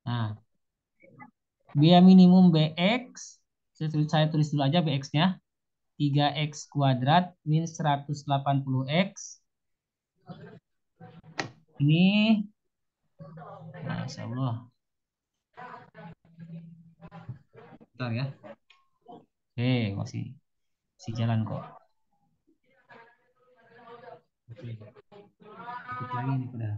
Nah, biaya minimum BX, saya tulis dulu aja BX-nya. 3X kuadrat min 180X. Ini, Masya Allah. Bentar ya. Oke, masih jalan kok. Ikut lagi nih udah.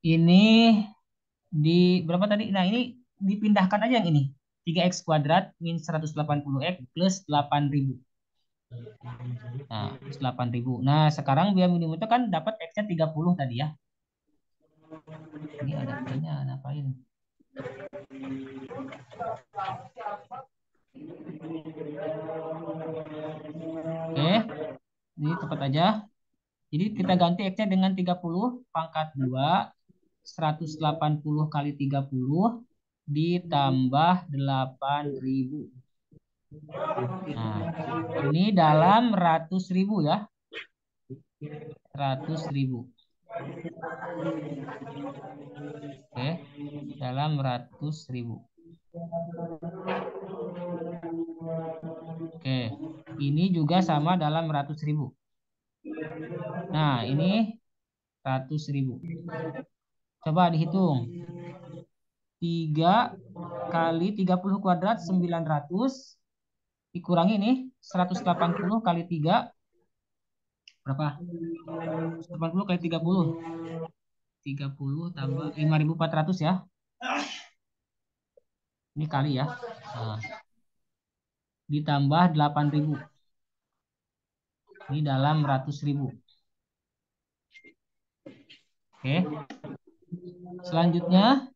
Ini di berapa tadi? Nah, ini dipindahkan aja yang ini. 3X kuadrat min 180X plus 8.000. Nah, plus 8.000. Nah, sekarang biaya minimum itu kan dapat X-nya 30 tadi ya. Ini adapternya ngapain? Oke, ini tepat aja. Jadi kita ganti X-nya dengan 30 pangkat 2, 180 kali 30 ditambah 8.000. Nah, ini dalam ratus ribu ya. 100.000. Oke, dalam 100.000. Oke, ini juga sama dalam 100.000. Nah, ini 100.000. Coba dihitung. 3 kali 30 kuadrat 900 dikurangi ini 180 kali 3 berapa? 180 kali 30. 30 tambah 5.400 ya. Ini kali ya. Nah, ditambah 8.000. Ini dalam 100.000. Oke. Selanjutnya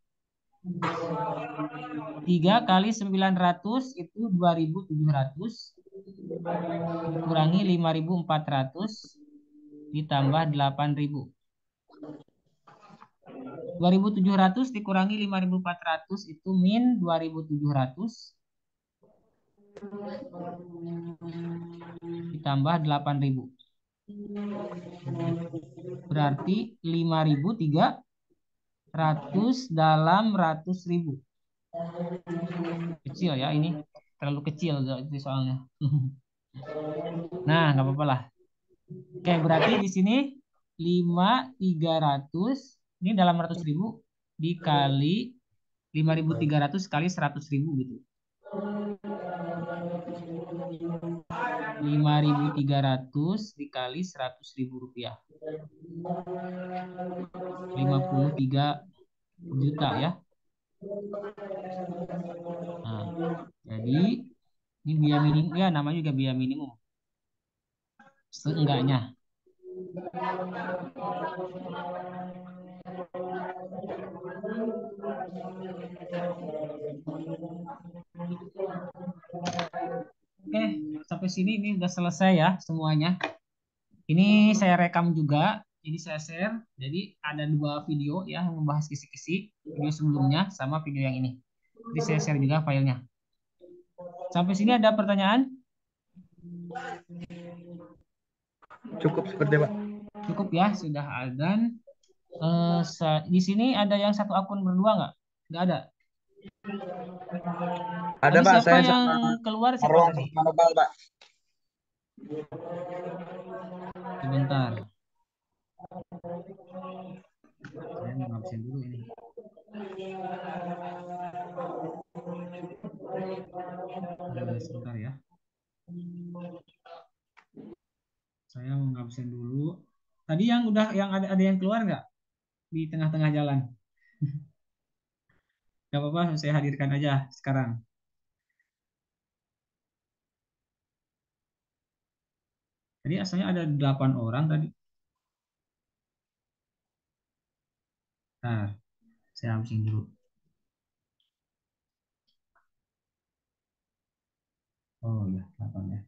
3 kali 900 itu 2.700 dikurangi 5.400 ditambah 8.000. 2.700 dikurangi 5.400 itu min 2.700 ditambah 8.000. Berarti 5.300 dalam 100.000. Kecil ya ini. Terlalu kecil soalnya. Nah, nggak apa-apa lah. Oke, berarti di sini 5.300 ini dalam 100.000 dikali 5.300 kali 100.000 gitu. 5.300 dikali 100.000 rupiah. 53 juta ya. Nah, jadi ini biaya minimum ya, namanya juga biaya minimum. Seenggaknya. Oke, sampai sini ini udah selesai ya semuanya. Ini saya rekam juga, jadi saya share. Jadi ada 2 video ya yang membahas kisi-kisi, video sebelumnya sama video yang ini. Jadi saya share juga filenya. Sampai sini ada pertanyaan? Cukup seperti Pak. Cukup ya, sudah adzan. Di sini ada yang satu akun berdua nggak? Nggak ada. Ada Tadi Pak, siapa saya yang sama keluar siapa Marwah tadi? Marbal Pak. Sebentar. Saya mau ngabsen dulu ini. Sebentar ya. Saya mau ngabsen dulu. Tadi yang udah yang ada yang keluar nggak di tengah-tengah jalan? Gak apa-apa, saya hadirkan aja sekarang. Tadi asalnya ada 8 orang tadi. Nah, saya habisin dulu. Oh ya, 8 ya.